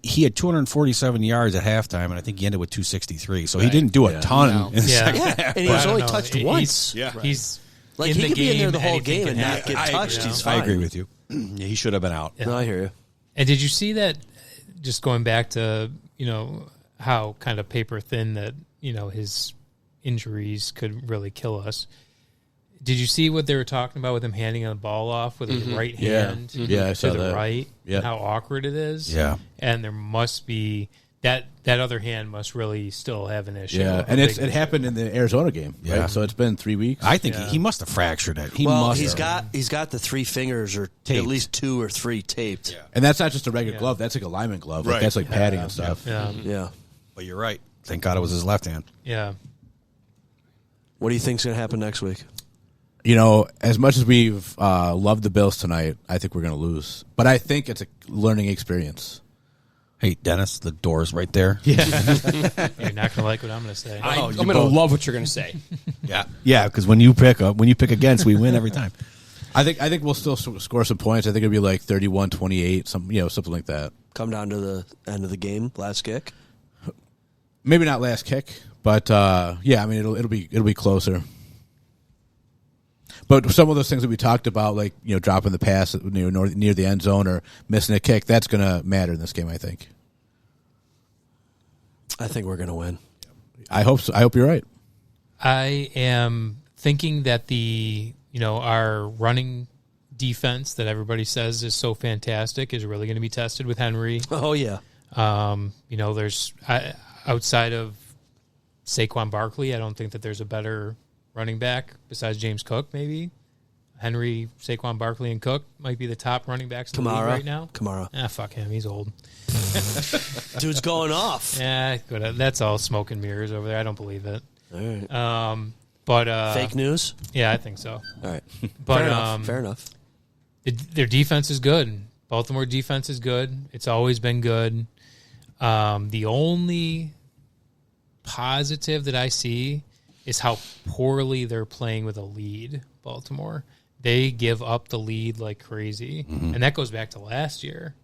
He had 247 yards at halftime, and I think he ended with 263. So he didn't do a ton. No. In the Yeah. second Yeah, half. and he But was I don't only know. touched He's- once. He's Like in he the could be in there game, the whole anything game can and not happen. get touched. you know? He's fine. I agree with you. Yeah, he should have been out. No, I hear you. And did you see that? Just going back to how kind of paper thin that his injuries could really kill us. Did you see what they were talking about with him handing the ball off with his right Yeah. hand Yeah, I saw to the that. right? Yeah. How awkward it is. Yeah. And there must be that other hand must really still have an issue. Yeah, A and big- it happened in the Arizona game. Yeah. Right? So it's been 3 weeks. I think he must have fractured it. He Well, must he's have. got the 3 fingers or Taped. at least 2 or 3 taped. and that's not just a regular glove. That's like a lineman glove. Like, Right. that's like padding and stuff. Yeah. Yeah. But you're right. Thank God it was his left hand. Yeah. What do you think's going to happen next week? As much as we've loved the Bills tonight, I think we're going to lose. But I think it's a learning experience. Hey, Dennis, the door's right there. You're not going to like what I'm going to say. I'm going to love what you're going to say. Yeah, because when you pick against, we win every time. I think we'll still score some points. I think it'll be like 31-28, something like that. Come down to the end of the game, last kick. Maybe not last kick, but yeah, I mean it'll be closer. But some of those things that we talked about, like dropping the pass near the end zone or missing a kick, that's going to matter in this game. I think. I think we're going to win. I hope so. I hope you're right. I am thinking that our running defense that everybody says is so fantastic is really going to be tested with Henry. Oh, yeah. There's outside of Saquon Barkley, I don't think that there's a better running back besides James Cook. Maybe Henry, Saquon Barkley, and Cook might be the top running backs in the league right now. Kamara. Fuck him. He's old. Dude's going off. Yeah, good. That's all smoke and mirrors over there. I don't believe it. All right. But Fake news? yeah, I think so. All right. But Fair enough. Their defense is good. Baltimore defense is good. It's always been good. The only positive that I see is how poorly they're playing with a lead, Baltimore. They give up the lead like crazy. And that goes back to last year.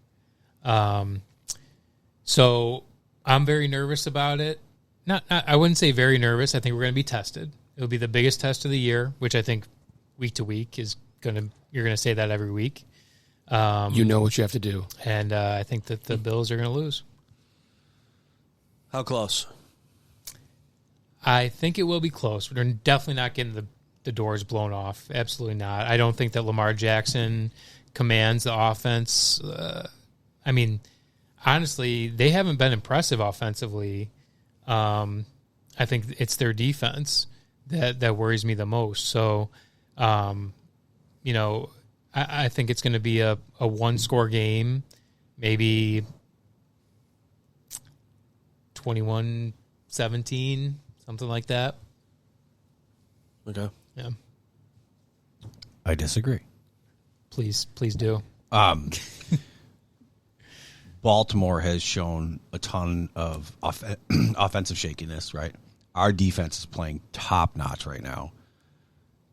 So I'm very nervous about it. I wouldn't say very nervous. I think we're going to be tested. It'll be the biggest test of the year, which I think week to week you're going to say that every week. You know what you have to do. And I think that the Bills are going to lose. How close? I think it will be close. They're definitely not getting the doors blown off. Absolutely not. I don't think that Lamar Jackson commands the offense. I mean, honestly, they haven't been impressive offensively. I think it's their defense that worries me the most. So, I think it's going to be a one-score game, maybe 21-17, something like that. Okay. Yeah. I disagree. Please do. Baltimore has shown a ton of offensive shakiness, right? Our defense is playing top-notch right now.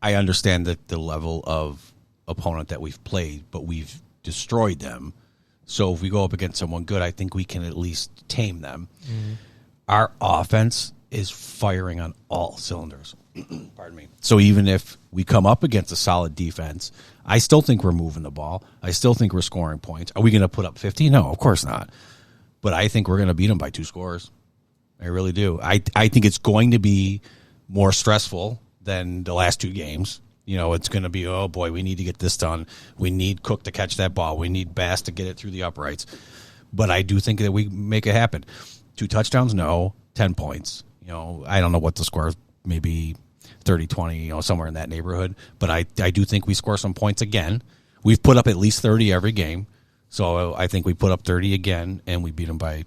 I understand that the level of opponent that we've played, but we've destroyed them. So if we go up against someone good, I think we can at least tame them. Mm-hmm. Our offense is firing on all cylinders. Pardon me. So even if we come up against a solid defense, I still think we're moving the ball. I still think we're scoring points. Are we going to put up 50? No, of course not. But I think we're going to beat them by 2 scores. I really do. I think it's going to be more stressful than the last 2 games. You know, it's going to be, oh, boy, we need to get this done. We need Cook to catch that ball. We need Bass to get it through the uprights. But I do think that we make it happen. 2 touchdowns, no. 10 points. You know, I don't know what the score is, maybe 30-20, you know, somewhere in that neighborhood. But I do think we score some points again. We've put up at least 30 every game. So I think we put up 30 again, and we beat them by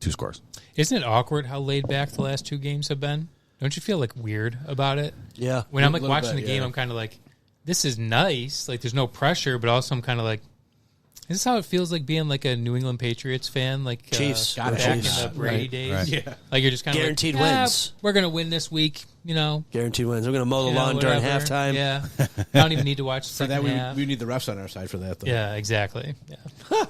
2 scores. Isn't it awkward how laid back the last 2 games have been? Don't you feel like weird about it? Yeah. When I'm like watching the game, I'm kind of like, this is nice. Like there's no pressure, but also I'm kind of like, is this how it feels like being like a New England Patriots fan? Like Chiefs. Back in the Brady days? Right. Yeah. Like you're just kind of Guaranteed like, wins. We're going to win this week, you know. Guaranteed wins. We're going to mow the you know, lawn during whatever. halftime. Yeah. I don't even need to watch the For second that, half. we need the refs on our side for that, though. Yeah, exactly. Yeah.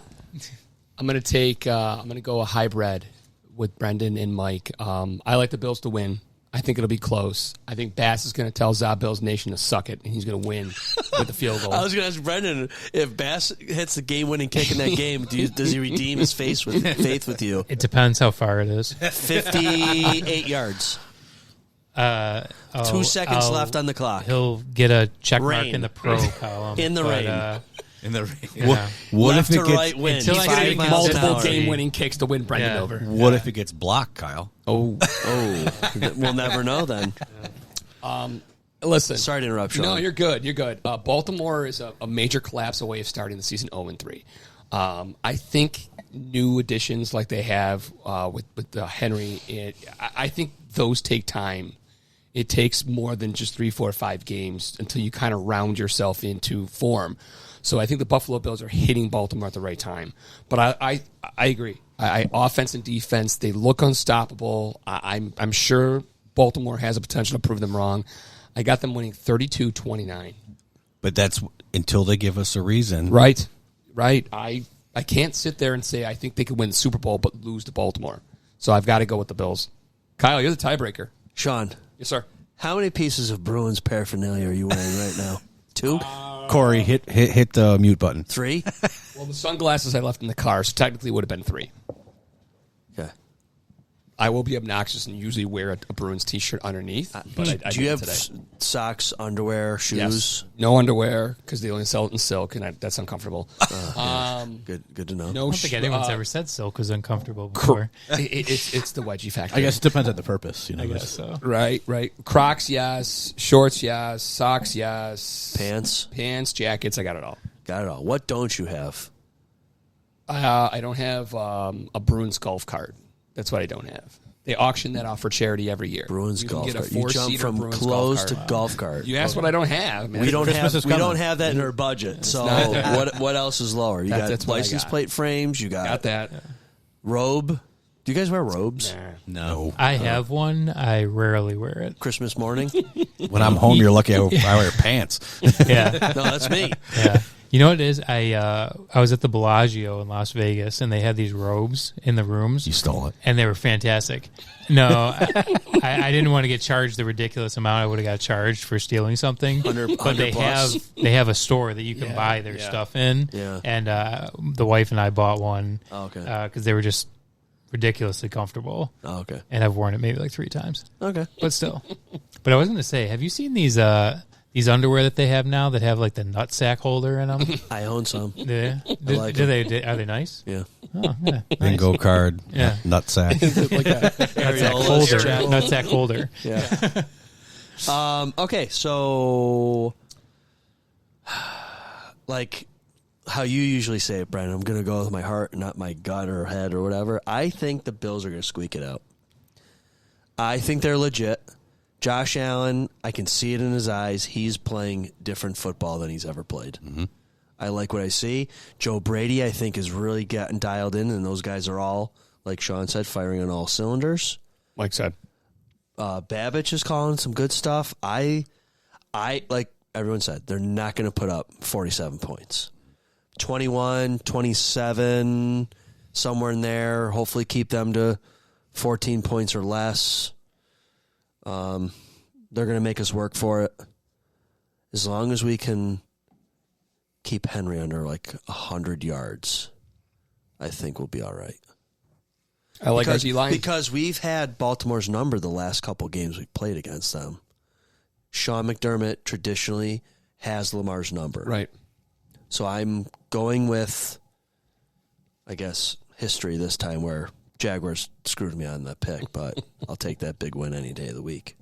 I'm going to go a hybrid with Brendon and Mike. I like the Bills to win. I think it'll be close. I think Bass is going to tell ZaBills Nation to suck it, and he's going to win with the field goal. I was going to ask Brendon, if Bass hits the game-winning kick in that game, does he redeem his faith with you? It depends how far it is. 58 yards. 2 seconds left on the clock. He'll get a check mark Rain. in the pro column. In the rain. In the Yeah. What Left if to it gets right win. Until I 5 get miles an multiple hour. game-winning kicks to win Brendon Yeah. over. What if it gets blocked, Kyle? Oh, we'll never know then. Listen. Sorry to interrupt, Sean. No, you're good. You're good. Baltimore is a major collapse away of starting the season 0-3. I think new additions like they have with Henry, I think those take time. It takes more than just 3, 4, 5 games until you kind of round yourself into form. So I think the Buffalo Bills are hitting Baltimore at the right time. But I agree. Offense and defense, they look unstoppable. I'm sure Baltimore has a potential to prove them wrong. I got them winning 32-29. But that's until they give us a reason. Right. I can't sit there and say I think they could win the Super Bowl but lose to Baltimore. So I've got to go with the Bills. Kyle, you're the tiebreaker. Sean, Yes, sir. how many pieces of Bruins paraphernalia are you wearing right now? 2? Corey, hit the mute button. 3? Well, the sunglasses I left in the car, so technically it would have been 3. Okay. I will be obnoxious and usually wear a Bruins t-shirt underneath. But I Do you have today. socks, underwear, shoes? Yes. No underwear because they only sell it in silk, and that's uncomfortable. Good to know. No, I don't think anyone's ever said silk was uncomfortable Cor- before. it's the wedgie factor. I guess it depends on the purpose. You know, I guess so. Right. Crocs, yes. Shorts, yes. Socks, yes. Pants? Jackets. I got it all. Got it all. What don't you have? I don't have a Bruins golf cart. That's what I don't have. They auction that off for charity every year. Bruins You can golf get a cart. You jump four-seater from Bruins clothes golf to cart. golf cart. You asked what I don't have. Man. We don't Christmas have is we coming. don't have that in our budget. So not- what else is lower? You got That's what I license got. plate frames. You Got that. robe. Do you guys wear robes? No. I have one. I rarely wear it. Christmas morning? When I'm home, you're lucky I wear pants. Yeah. No, that's me. Yeah. You know what it is? I was at the Bellagio in Las Vegas, and they had these robes in the rooms. You stole it. And they were fantastic. No, I didn't want to get charged the ridiculous amount I would have got charged for stealing something. But they 100 plus. have a store that you can buy their stuff in. Yeah. And the wife and I bought one. Oh, okay. Because they were just ridiculously comfortable. Oh, okay. And I've worn it maybe like 3 times. Okay. But still. But I was going to say, have you seen these underwear that they have now that have like the nutsack holder in them? I own some. Yeah. like Are they nice? Yeah. Oh, yeah. Bingo card. Yeah. Nutsack. Nutsack holder. Yeah. Okay, so like how you usually say it, Brandon, I'm going to go with my heart, not my gut or head or whatever. I think the Bills are going to squeak it out. I think they're legit. Josh Allen, I can see it in his eyes. He's playing different football than he's ever played. I like what I see. Joe Brady, I think, is really getting dialed in, and those guys are all, like Sean said, firing on all cylinders. Mike said. Babbage is calling some good stuff. I like everyone said, they're not going to put up 47 points. 21, 27, somewhere in there. Hopefully keep them to 14 points or less. They're going to make us work for it. As long as we can keep Henry under like 100 yards, I think we'll be all right. I like our D-line. Because we've had Baltimore's number the last couple games we've played against them. Sean McDermott traditionally has Lamar's number. Right. So I'm going with, I guess, history this time where Jaguars screwed me on that pick, but I'll take that big win any day of the week.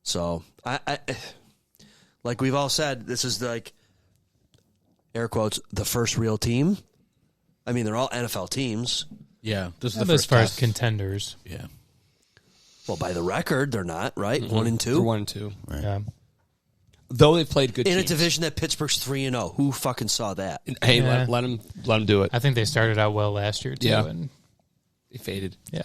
So, I like we've all said, this is like, air quotes, the first real team. I mean, they're all NFL teams. Yeah, this is As the first far as test. contenders. Yeah. Well, by the record, they're not, right? 1 and 2. They're 1 and 2. Yeah. Though they've played good In teams. a division that Pittsburgh's 3-0. Who fucking saw that? Hey, Yeah. let them do it. I think they started out well last year, too. Yeah. And They faded. yeah.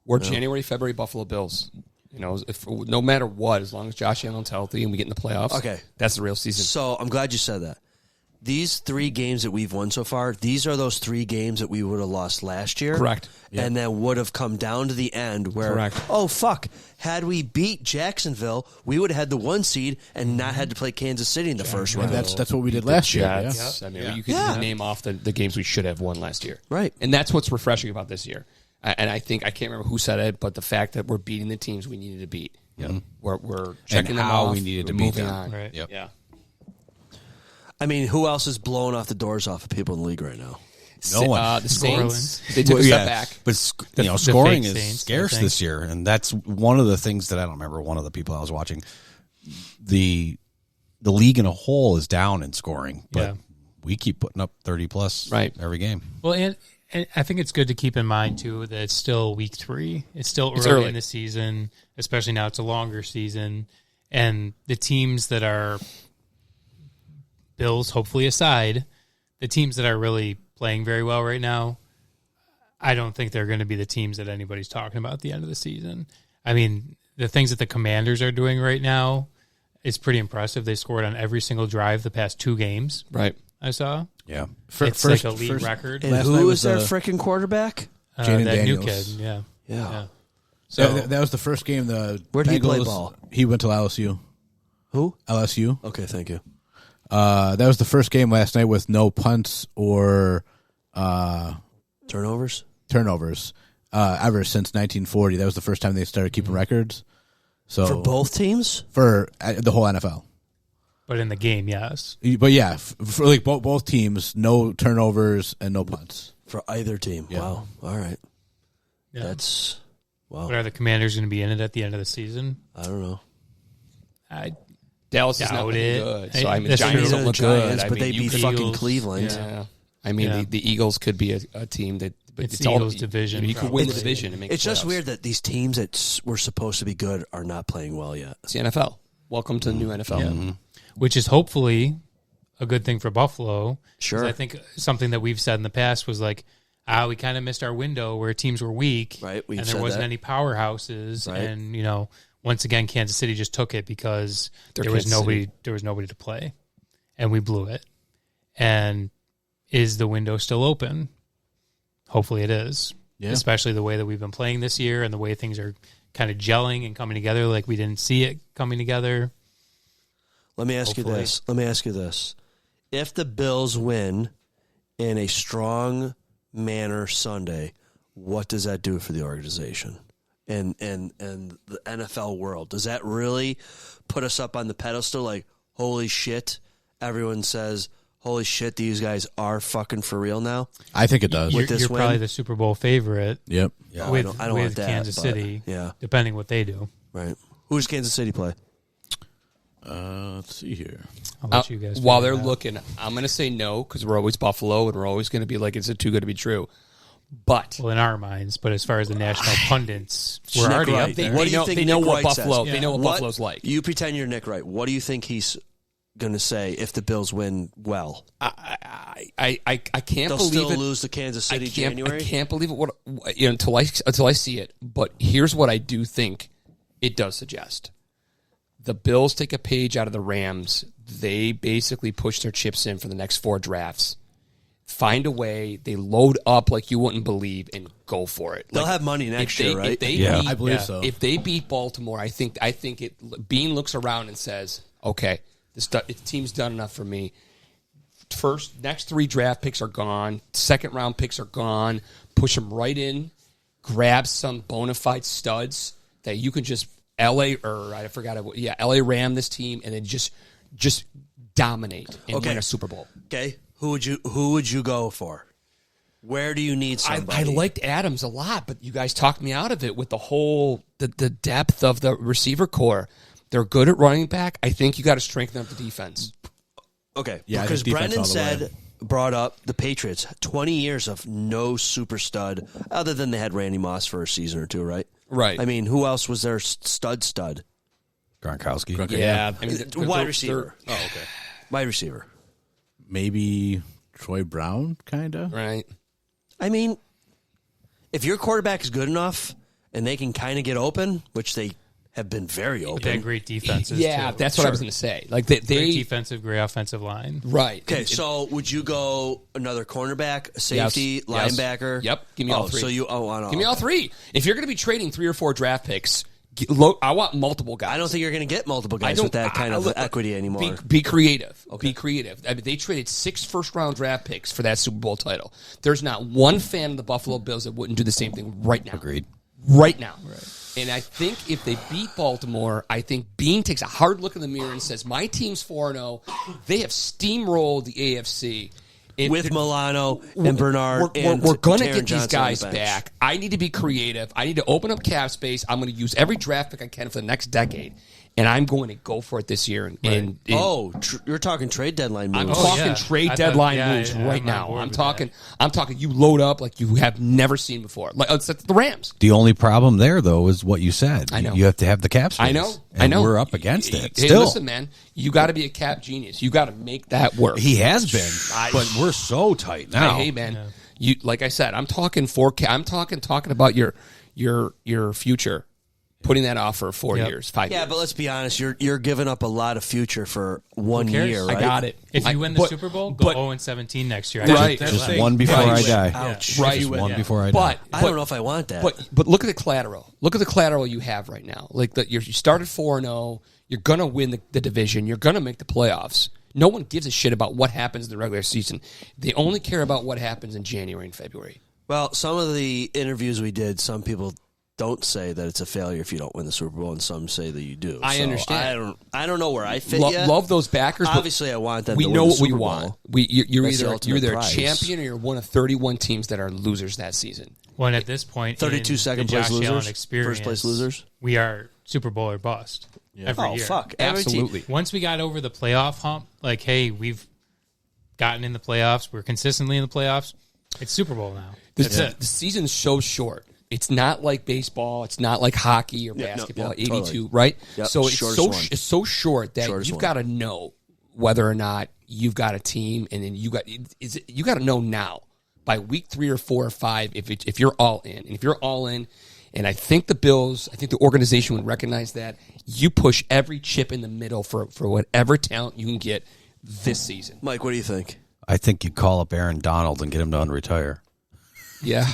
We're January, February Buffalo Bills. You know, if no matter what, as long as Josh Allen's healthy and we get in the playoffs, Okay. that's the real season. So I'm glad you said that. These 3 games that we've won so far, these are those 3 games that we would have lost last year. Correct. And then would have come down to the end where, Correct. oh, fuck, had we beat Jacksonville, we would have had the 1 seed and not had to play Kansas City in the first And round. that's what we did last year. Jets. I mean, you could Yeah. name off the games we should have won last year. Right. And that's what's refreshing about this year. And I think, I can't remember who said it, but the fact that we're beating the teams we needed to beat. We're checking them how off. we needed to we're beat moving them. on. Right. Yep. Yeah. I mean, who else is blowing off the doors off of people in the league right now? No one. The Saints, Orleans. they took a step back. But The scoring fake is Saints, I scarce think. this year, and that's one of the things that I don't remember. One of the people I was watching, the league in a whole is down in scoring, but Yeah. we keep putting up 30 plus Right. every game. Well, and I think it's good to keep in mind, too, that it's still week 3. It's still It's early early. in the season, especially now it's a longer season. And the teams that are, Bills hopefully aside, the teams that are really playing very well right now, I don't think they're going to be the teams that anybody's talking about at the end of the season. I mean, the things that the Commanders are doing right now is pretty impressive. They scored on every single drive the past 2 games, Right. I saw. Yeah, It's like a league record. And Last night who was is their the- freaking quarterback? Jaden that new Daniels. kid, yeah. Yeah. So that was the first game. The Where'd he play Bengals- ball? He went to LSU. Who? LSU. Okay, thank you. That was the first game last night with no punts or Turnovers? turnovers ever since 1940. That was the first time they started keeping records. So For both teams? for the whole NFL. but in the game, yes. But yeah, for like both teams, no turnovers and no punts. For either team. Yeah. Wow. All right. Yeah. That's, wow. But are the Commanders going to be in it at the end of the season? I don't know. I Dallas is not Doubt looking it. good. Hey, So, I mean, that's Giants true. don't The look Giants, good. I but mean, they you beat could- fucking Eagles. Cleveland. Yeah. I mean, Yeah. the Eagles could be a team that but It's it's the all Eagles division, You could win the probably. division and make It's the just playoffs. weird that these teams that were supposed to be good are not playing well yet. It's the NFL. Welcome to the new NFL. which is hopefully a good thing for Buffalo. 'Cause Sure. I think something that we've said in the past was like, we kind of missed our window where teams were weak, Right, we've and there said wasn't that. any powerhouses, Right. and once again, Kansas City just took it because They're there was Kansas nobody. City. There was nobody to play, and we blew it. And is the window still open? Hopefully, it is. Yeah. Especially the way that we've been playing this year, and the way things are kind of gelling and coming together, like we didn't see it coming together. Let me ask you Hopefully. this. Let me ask you this. If the Bills win in a strong manner Sunday, what does that do for the organization and the NFL world? Does that really put us up on the pedestal like, holy shit, everyone says, holy shit, these guys are fucking for real now? I think it does. You're, With this you're probably win? the Super Bowl favorite Yep. Yeah, with, I don't with want that, Kansas but, City, yeah. depending what they do. Right. Who does Kansas City play? Let's see here. I'll let you guys While figure they're it out. looking, I'm going to say no because we're always Buffalo and we're always going to be like, is it too good to be true? But Well, in our minds, but as far as the national pundits, we're Nick already Wright. up there. What do you think they know Nick what Wright Buffalo says? they know what What- Buffalo's like. You pretend you're Nick Wright. What do you think he's going to say if the Bills win well? I can't They'll believe still it. lose to Kansas City January? I can't believe it until I see it. But here's what I do think it does suggest. The Bills take a page out of the Rams. They basically push their chips in for the next 4 drafts. Find a way. They load up like you wouldn't believe and go for it. They'll have money next year, right? I believe so. If they beat Baltimore, I think Bean looks around and says, "Okay, this team's done enough for me." Next 3 draft picks are gone. Second round picks are gone. Push them right in. Grab some bona fide studs that you can just LA Ram this team and then just dominate and win a Super Bowl. Okay. Who would you go for? Where do you need somebody? I liked Adams a lot, but you guys talked me out of it with the whole the depth of the receiver core. They're good at running back. I think you got to strengthen up the defense. Okay. Yeah, because Brendon Brendon brought up the Patriots, 20 years of no super stud, other than they had Randy Moss for a season or two, right? Right. I mean, who else was their stud? Gronkowski. Yeah. I mean, Wide receiver. Oh, okay. Wide receiver. Maybe Troy Brown, kind of. Right. I mean, if your quarterback is good enough and they can kind of get open, which they have been very They had open. great defenses. Yeah, too. that's what I was going to say. Like they Great defensive, great offensive line. right. Okay, so would you go another cornerback, a safety, Yes. linebacker? Yep. Give me all 3. So you Give me all 3. If you're going to be trading 3 or 4 draft picks, I want multiple guys. I don't think you're going to get multiple guys with that kind of equity anymore. Be creative. Okay. Be creative. I mean, they traded 6 first-round draft picks for that Super Bowl title. There's not one fan of the Buffalo Bills that wouldn't do the same thing right now. Agreed. Right now. Right. And I think if they beat Baltimore, I think Bean takes a hard look in the mirror and says, my team's 4-0. They have steamrolled the AFC. With Milano and Bernard we're going to Taron get Johnson these guys on the bench. back. I need to be creative. I need to open up cap space. I'm going to use every draft pick I can for the next decade, and I'm going to go for it this year. You're talking trade deadline moves. I'm talking trade deadline moves right now. I'm talking. You load up like you have never seen before. Like it's the Rams. The only problem there, though, is what you said. I know. You have to have the cap space. I know. We're up against it. Hey, Still. listen, man. You got to be a cap genius. You got to make that work. He has been, but we're so tight now. Hey, man. You like I said. I'm talking 4K. I'm talking about your future. Putting that off for 4 years, 5 years. Yeah, but let's be honest. You're giving up a lot of future for 1 year, right? I got it. If you win the Super Bowl, go 0-17 next year. Right. Just one before I die. Ouch. Right. Just one before I die. I don't know if I want that. But look at the collateral. Look at the collateral you have right now. Like you started 4-0. You're gonna win the division. You're gonna make the playoffs. No one gives a shit about what happens in the regular season. They only care about what happens in January and February. Well, some of the interviews we did, some people don't say that it's a failure if you don't win the Super Bowl, and some say that you do. I understand. I don't know where I fit yet. Love those backers. But obviously, I want them. We to know win the what we Super Bowl. want. You're That's the either ultimate a prize. champion or you're one of 31 teams that are losers that season. Well, and at this point, 32 in second the place Josh losers, Allen experience, first place losers. We are Super Bowl or bust every year. Fuck, every team. Absolutely. Once we got over the playoff hump, like, hey, we've gotten in the playoffs. We're consistently in the playoffs. It's Super Bowl now. That's it. The season's so short. It's not like baseball. It's not like hockey or basketball. 82, totally. right? Yep, So it's so short that Shortest you've one. got to know whether or not you've got a team, and then you got to know now by week 3 or 4 or 5 if you're all in. And if you're all in, and I think the organization would recognize that, you push every chip in the middle for whatever talent you can get this season. Mike, what do you think? I think you call up Aaron Donald and get him to unretire. Yeah.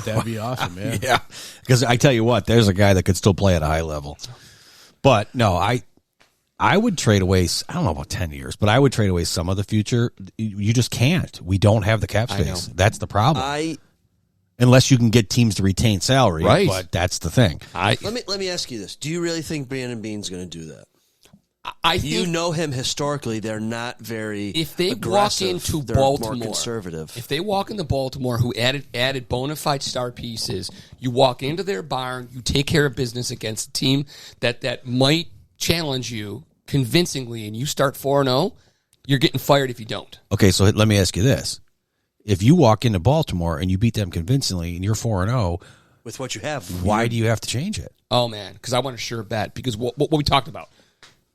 That'd be awesome, man. Yeah, because I tell you what, there's a guy that could still play at a high level. But no, I would trade away. I don't know about 10 years, but I would trade away some of the future. You just can't. We don't have the cap space. That's the problem. Unless you can get teams to retain salary, right? But that's the thing. Let me ask you this: do you really think Brandon Beane's going to do that? I think you know him historically; they're not very. If they walk aggressive. into They're Baltimore, more conservative. If they walk into Baltimore, who added bona fide star pieces, you walk into their barn, you take care of business against a team that might challenge you convincingly, and you start 4-0, you're getting fired if you don't. Okay, so let me ask you this: if you walk into Baltimore and you beat them convincingly, and you're 4-0, with what you have, why do you have to change it? Oh man, because I want a sure bet. Because what we talked about.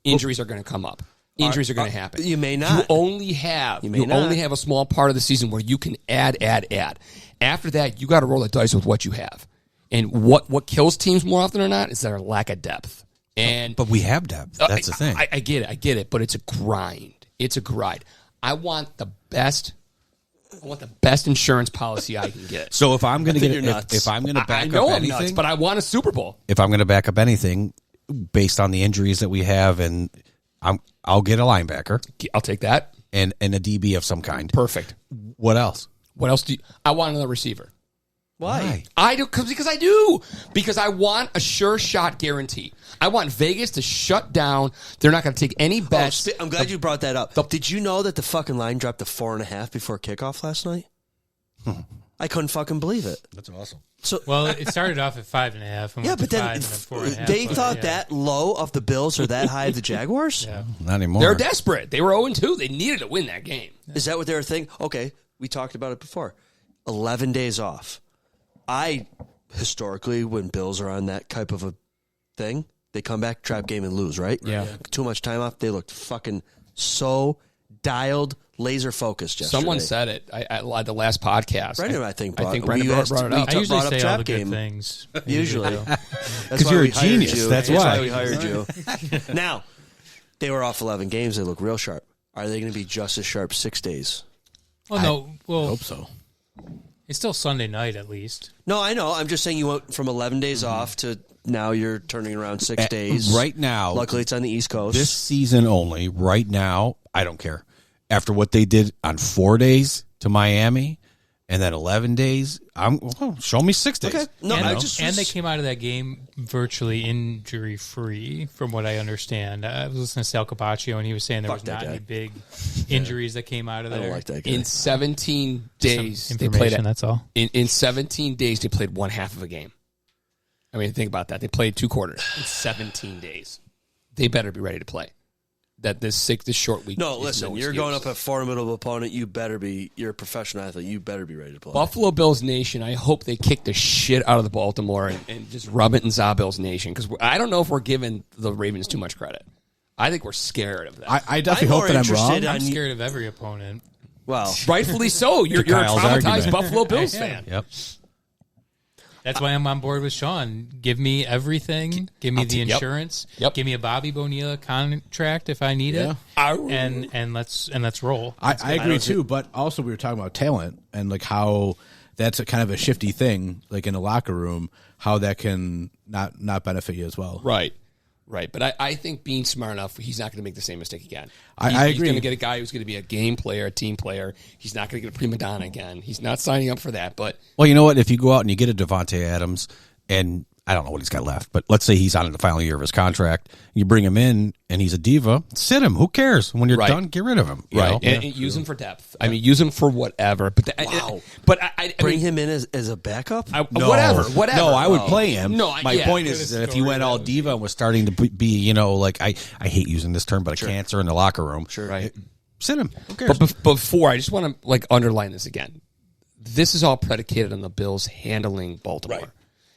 Injuries are going to come up. injuries are going to happen. You may not. You only have a small part of the season where you can add. After that, you got to roll the dice with what you have. And what kills teams more often than not is their lack of depth. And But we have depth. That's the thing. I get it, but it's a grind. I want the best insurance policy I can get. So if I'm going to get you're nuts. if I'm going to back I know up I'm anything, nuts, but I want a Super Bowl. if I'm going to back up anything based on the injuries that we have, and I'll get a linebacker I'll take that. and a DB of some kind. Perfect. What else? What else I want another receiver. Why? I do because I do. Because I want a sure shot guarantee. I want Vegas to shut down. They're not going to take any bets. I'm glad you brought that up. Did you know that the fucking line dropped to 4.5 before kickoff last night? I couldn't fucking believe it. That's awesome. So Well, it started off at 5.5. And yeah, went but to then 5 and 4.5. they but, thought yeah. that low of the Bills or that high of the Jaguars. Yeah. Not anymore. They're desperate. They were 0-2. They needed to win that game. Is that what they were thinking? Okay, we talked about it before. 11 days off. Historically, when Bills are on that type of a thing, they come back, trap game, and lose, right? Yeah. Too much time off. They looked fucking dialed, laser focused yesterday. Someone said it at the last podcast. Brendon, I think brought Brendon brought it up. I usually brought up say all trap the good game. things. Usually. Because you're a genius. That's why. we hired you. Now, they were off 11 games. They look real sharp. Are they going to be just as sharp 6 days? Well, no. Well, Hope so. it's still Sunday night at least. No, I know. I'm just saying you went from 11 days off to now you're turning around 6 days. Right now, Luckily, it's on the East Coast. this season only, right now, I don't care. After what they did on 4 days to Miami and then 11 days, show me 6 days. Okay. No, and, I just and they came out of that game virtually injury free, from what I understand. I was listening to Sal Capaccio, and he was saying there Fuck was that not guy. any big injuries that came out of I there. don't like that guy. In 17 days, Some they information, played. that's all. In 17 days, they played one half of a game. I mean, think about that. They played 2 quarters in 17 days. They better be ready to play. That this short week. No, is listen, no you're excuse. going up a formidable opponent. You're a professional athlete. You better be ready to play. Buffalo Bills Nation, I hope they kick the shit out of the Baltimore and just rub it in ZaBills Nation, because I don't know if we're giving the Ravens too much credit. I think we're scared of them. I definitely hope that I'm wrong. I'm scared of every opponent. Well, Rightfully so. You're a Kyle's traumatized argument. Buffalo Bills I fan. Yep. That's why I'm on board with Sean. Give me everything. Give me the yep. insurance. Yep. Give me a Bobby Bonilla contract if I need it. And let's roll. I agree too, but also we were talking about talent and like how that's a kind of a shifty thing, like in a locker room, how that can not benefit you as well. Right. But I think being smart enough, he's not going to make the same mistake again. I He's agree. going to get a guy who's going to be a game player, a team player. He's not going to get a prima donna again. He's not signing up for that. But Well, you know what? If you go out and you get a Devontae Adams, and I don't know what he's got left, but let's say he's on the final year of his contract, you bring him in and he's a diva, sit him. Who cares? When you're Right. done, get rid of him. you know? and use him for depth. I mean, use him for whatever. But I bring mean, him in as a backup? whatever. No, I would play him. No, My point is that if he went all diva and was starting to be, you know, like I hate using this term, but a cancer in the locker room. Sure. Right. Sit him. Who cares? But before, I just want to underline this again. This is all predicated on the Bills handling Baltimore. Right.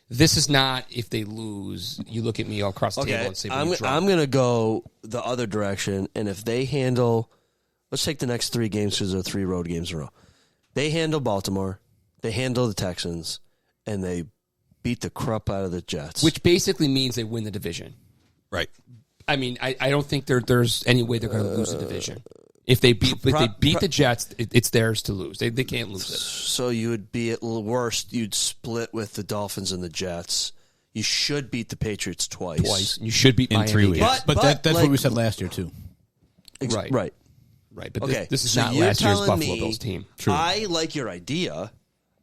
This is not if they lose, you look at me all across the table and say, I'm going to go the other direction, and if they handle, let's take the next 3 games because they're 3 road games in a row. They handle Baltimore, they handle the Texans, and they beat the crap out of the Jets. which basically means they win the division. right. I mean, I don't think there's any way they're going to lose the division. If they beat the Jets, it's theirs to lose. They can't lose it. So you would be at worst, you'd split with the Dolphins and the Jets. You should beat the Patriots twice. You should beat In Miami 3 weeks. again. But that's like- what we said last year too. Right. Right. Right, but Okay. this is so not you're last year's telling Buffalo me, Bills team. I like your idea,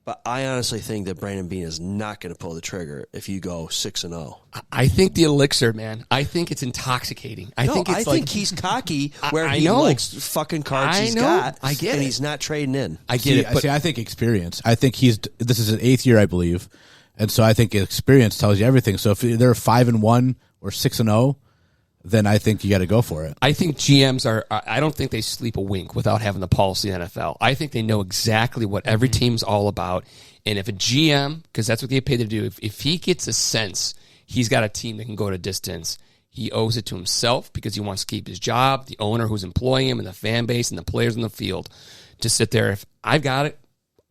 but I honestly think that Brandon Beane is not going to pull the trigger if you go 6-0. I think the elixir, man. I think it's intoxicating. I think he's cocky where I he know. likes fucking cards I he's know. got. I get and it. he's not trading in. I get it, but I think experience. I think this is his 8th year, I believe, and so I think experience tells you everything. So if they're 5-1 or 6-0, then I think you got to go for it. I think GMs are. I don't think they sleep a wink without having the pulse of the NFL. I think they know exactly what every team's all about. And if a GM, because that's what they get paid to do, if he gets a sense he's got a team that can go to distance, He owes it to himself because he wants to keep his job, the owner who's employing him, and the fan base and the players in the field to sit there. If I've got it,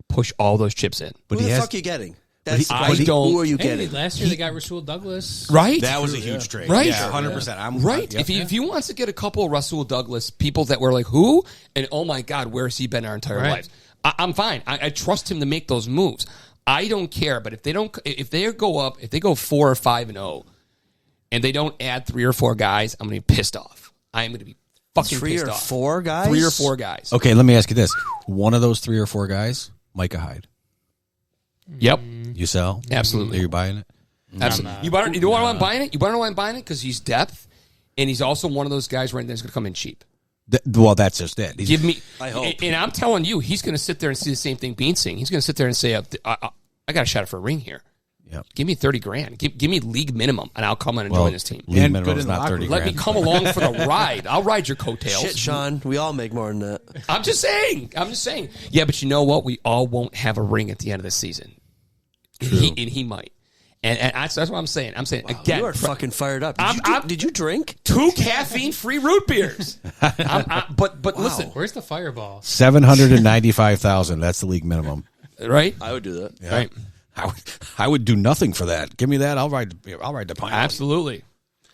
push all those chips in. Who the fuck are you getting? That's the I question. don't- Who are you Hey, getting? last year they got Rasul Douglas. Right? That was a huge trade. Right. Yeah, 100%. Right. If he wants to get a couple of Rasul Douglas people that were like, who? And oh my God, where has he been our entire Right. lives? I'm fine. I trust him to make those moves. I don't care. But if they go up, if they go 4 or 5-0, and they don't add 3 or 4 guys, I'm going to be pissed off. I am going to be fucking Three pissed or off. 4 guys? 3 or 4 guys. Okay, let me ask you this. One of those 3 or 4 guys, Micah Hyde. Yep. You sell? Absolutely. Are you buying it? Absolutely. You know why I'm buying it? You want to know why I'm buying it? Because he's depth, and he's also one of those guys right there that's going to come in cheap. Well, that's just it. Give me. I hope. And I'm telling you, he's going to sit there and see the same thing Bean's seeing. He's going to sit there and say, I got a shot for a ring here. Yep. Give me $30,000. Give me league minimum, and I'll come in and join this team. League And minimum good is in the not locker 30 room. Let me grand. come along for the ride. I'll ride your coattails. Shit, Sean. We all make more than that. I'm just saying. Yeah, but you know what? We all won't have a ring at the end of the season. He might. And that's what I'm saying. I'm saying, again. You are fucking fired up. Did you drink? 2 caffeine-free root beers. But listen, Where's the fireball? 795,000. That's the league minimum. right? I would do that. Yeah. Right. I would do nothing for that. Give me that. I'll ride the pine. Absolutely.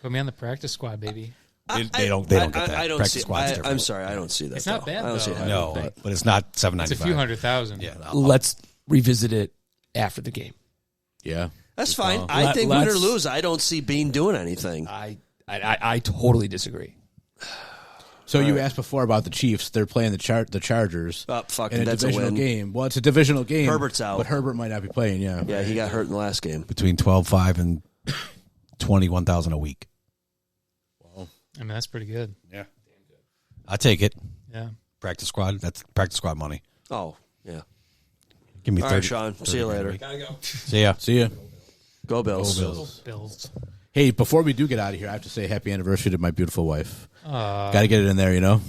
Put me on the practice squad, baby. They don't get that. I don't Practice see. squad's different. I'm sorry. I don't see that. It's not though. bad, I don't see though. it No, happening. but it's not 795. It's a few $100,000. Yeah. Let's revisit it after the game. Yeah. That's fine. I think win or lose, I don't see Bean doing anything. I totally disagree. So you asked before about the Chiefs. They're playing the Chargers Fucking, in a that's a divisional win. game. Well, it's a divisional game. Herbert's out. But Herbert might not be playing, yeah. Yeah, he got hurt in the last game. Between 12.5 and 21,000 a week. I mean, that's pretty good. Yeah. I take it. Yeah. Practice squad. That's practice squad money. Oh, yeah. Give me All 30. right, Sean. See you later. See ya. See ya. Go Bills. Bills. Hey, before we do get out of here, I have to say happy anniversary to my beautiful wife. Got to get it in there, you know?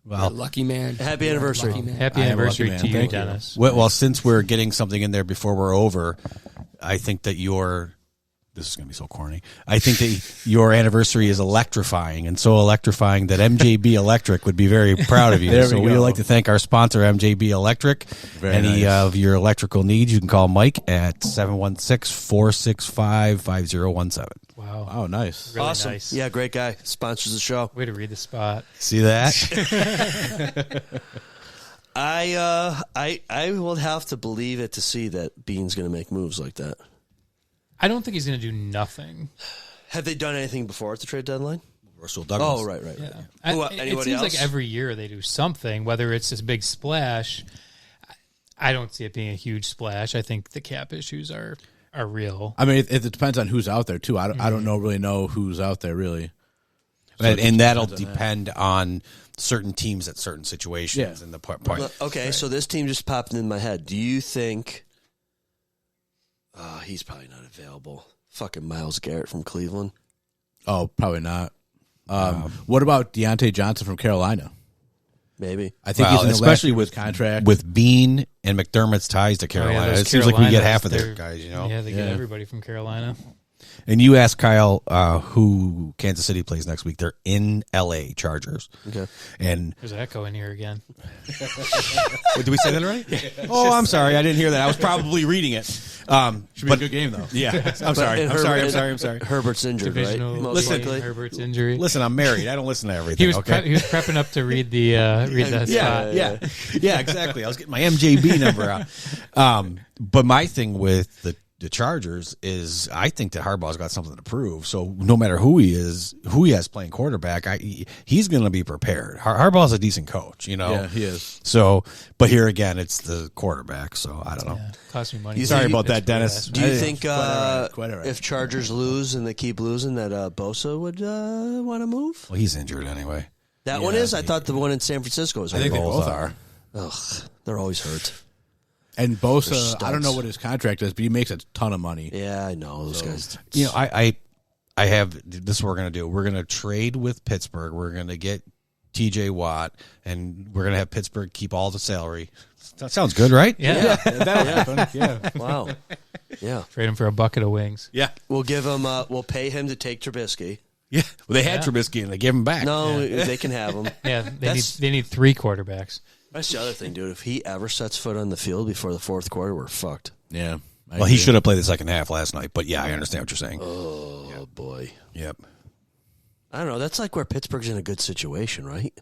Well, lucky man. Happy anniversary. Lucky man. Happy I am a anniversary lucky to man. you, Thank you. Dennis. Well, since we're getting something in there before we're over, I think that this is going to be so corny. I think that your anniversary is electrifying, and so electrifying that MJB Electric would be very proud of you. There we So we'd go. like to thank our sponsor, MJB Electric. Very Any nice. of your electrical needs, you can call Mike at 716-465-5017. Wow. Oh, nice. Really Awesome. nice. Yeah, great guy. Sponsors the show. Way to read the spot. See that? I will have to believe it to see that Bean's going to make moves like that. I don't think he's going to do nothing. Have they done anything before at the trade deadline? Russell Douglas. Oh, right. Yeah. Who, It anybody seems else? like every year they do something, whether it's this big splash. I don't see it being a huge splash. I think the cap issues are real. I mean, it depends on who's out there, too. I don't really know who's out there, really. And that'll depend on certain teams at certain situations in the point. Okay, so this team just popped in my head. Do you think... he's probably not available. Fucking Myles Garrett from Cleveland. Oh, probably not. What about Deontay Johnson from Carolina? Maybe. I think Well, he's in the especially last year of his with contract. With Bean and McDermott's ties to Carolina. those It seems like we get half of Carolinas, their guys, you know. Yeah, they get everybody from Carolina. And you asked Kyle who Kansas City plays next week. They're in L.A. Chargers. Okay. And There's an echo in here again. did we say that already? Oh, I'm sorry. I didn't hear that. I was probably reading it. Should be a good game, though. Yeah. I'm sorry. I'm sorry. Herbert's injured, Divisional right? Most game, likely. Herbert's injury. Listen, I'm married. I don't listen to everything. He was okay? he was prepping up to read the spot. Yeah, exactly. I was getting my MJB number out. But my thing with the Chargers is I think that Harbaugh's got something to prove. So no matter who he has playing quarterback, he's going to be prepared. Harbaugh's a decent coach, you know. Yeah, he is. So, but here again, it's the quarterback. So I don't know. Yeah, cost me money. Sorry about that, Dennis. Do you think Quite all right. if Chargers lose and they keep losing that Bosa would want to move? Well, he's injured anyway. That one is? I thought the one in San Francisco was hurt. I think they both are. Ugh, they're always hurt. And They're Bosa, studs. I don't know what his contract is, but he makes a ton of money. Yeah, I know those guys. You know, I have this is what we're going to do. We're going to trade with Pittsburgh. We're going to get TJ Watt, and we're going to have Pittsburgh keep all the salary. That sounds good, right? Yeah. That'll happen. Yeah. Wow. Yeah. Trade him for a bucket of wings. Yeah. We'll give him. We'll pay him to take Trubisky. Yeah, well, they had Trubisky and they gave him back. No, they can have him. Yeah, they need 3 quarterbacks. That's the other thing, dude. If he ever sets foot on the field before the fourth quarter, we're fucked. Yeah. Well, he should have played the second half last night, but yeah, I understand what you're saying. Oh, boy. Yep. I don't know. That's like where Pittsburgh's in a good situation, right?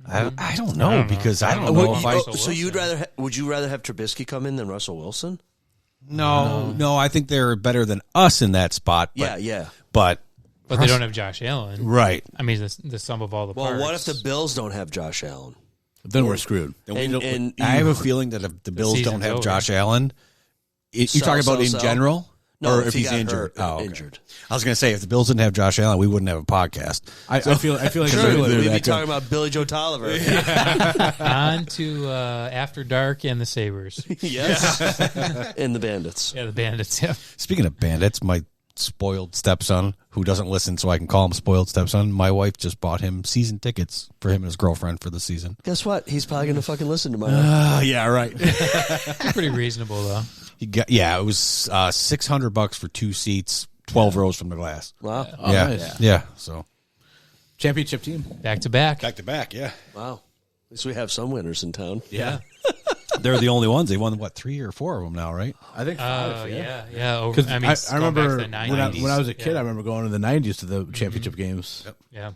I don't know because I don't know if I. So would you rather have Trubisky come in than Russell Wilson? No, I think they're better than us in that spot. But, Yeah. But they don't have Josh Allen. Right. I mean, the sum of all the parts. Well, what if the Bills don't have Josh Allen? Then we're screwed. And I have a feeling that if the Bills don't have Josh Allen, you're talking about in general? No, or if he's injured. Hurt, okay. injured. I was going to say, if the Bills didn't have Josh Allen, we wouldn't have a podcast. I feel like True, we'd be talking about Billy Joe Tolliver. On to After Dark and the Sabres. Yes. And the Bandits. Yeah, the Bandits, yeah. Speaking of Bandits, my spoiled stepson, who doesn't listen so I can call him spoiled stepson, my wife just bought him season tickets for him and his girlfriend for the season. Guess what? He's probably going to fucking listen to my Yeah, right. Pretty reasonable, though. It was $600 for 2 seats, 12 rows from the glass. Wow. Oh, yeah, nice. yeah. So championship team. Back to back. back to back, yeah. Wow. At least we have some winners in town. Yeah. They're the only ones. They won 3 or 4 of them now, right? I think 5. Yeah. Over, Because I mean, I remember going back to the 90s. when I was a kid, I remember going to the 90s to the championship games. Yep. Yeah.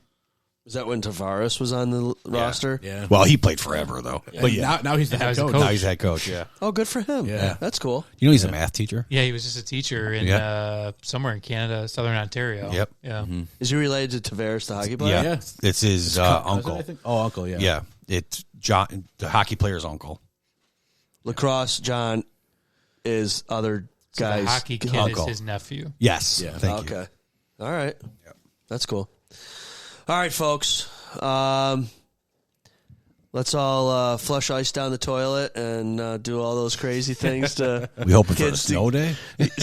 Was that when Tavares was on the roster? Yeah. Well, he played forever though. But yeah, Now he's the head coach. now he's head coach. Yeah, Oh, good for him. Yeah. That's cool. you know he's a math teacher. Yeah, he was just a teacher in somewhere in Canada, Southern Ontario. Yep. Yeah. Is he related to Tavares, the hockey player? Yeah, Yeah. it's his Cousin, uncle. I think. Oh, uncle. Yeah. Yeah, it's John, the hockey player's uncle. Lacrosse John is other So guys. the hockey kid uncle. is his nephew. Yes, Yeah. thank you. Okay. All right. That's cool. All right, folks. Let's all flush ice down the toilet and do all those crazy things to We hoping for a kids snow day.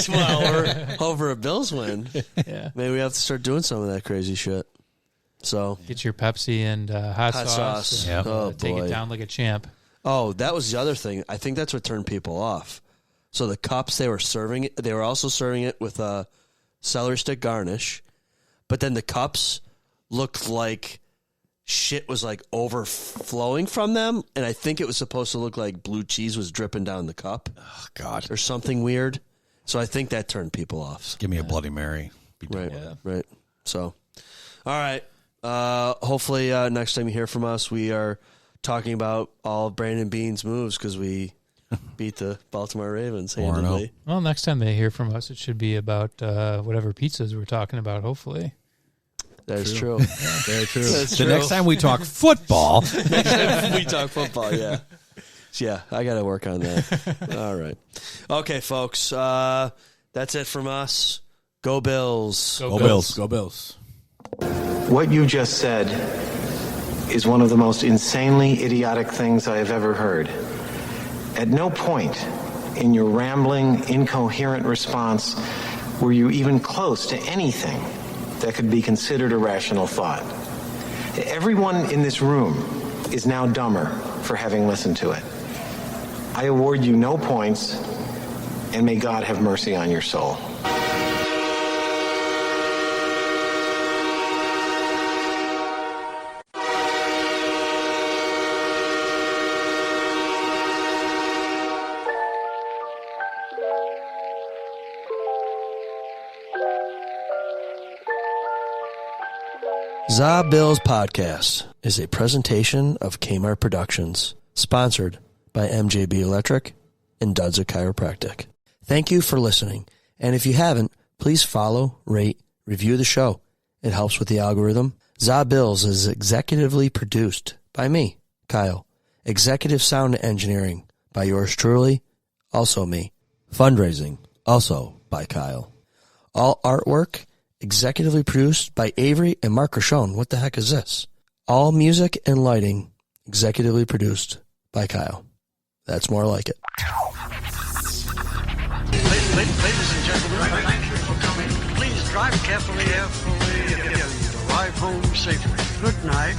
Well, over a Bills win. Yeah. Maybe we have to start doing some of that crazy shit. So, Get your Pepsi and hot Hot sauce. sauce. And, Yep. Oh, take boy. it down like a champ. oh, that was the other thing. I think that's what turned people off. So the cups they were also serving it with a celery stick garnish, but then the cups looked like shit was like overflowing from them, and I think it was supposed to look like blue cheese was dripping down the cup Oh, God, or something weird. So I think that turned people off. give me a Bloody Mary. Be done Right, with it. right. So, all right. Hopefully, next time you hear from us, we are talking about all of Brandon Bean's moves because we beat the Baltimore Ravens handedly. Well, next time they hear from us, it should be about whatever pizzas we're talking about, hopefully. That is true. Very true. That's The true. next time we talk football, we talk football, yeah. Yeah, I got to work on that. All right. Okay, folks. That's it from us. Go Bills. Go Bills. Go Bills. What you just said is one of the most insanely idiotic things I have ever heard. At no point in your rambling, incoherent response were you even close to anything that could be considered a rational thought. Everyone in this room is now dumber for having listened to it. I award you no points, and may God have mercy on your soul. ZaBillsPodcast is a presentation of Kmart Productions, sponsored by MJB Electric and Dudza Chiropractic. Thank you for listening, and if you haven't, please follow, rate, review the show. It helps with the algorithm. ZaBills is executively produced by me, Kyle. Executive sound engineering by yours truly, also me. Fundraising, also by Kyle. All artwork executively produced by Avery and Mark Rochon. What the heck is this? All music and lighting executively produced by Kyle. That's more like it. Ladies and gentlemen, thank you for coming. Please drive carefully, arrive home safely. Good night.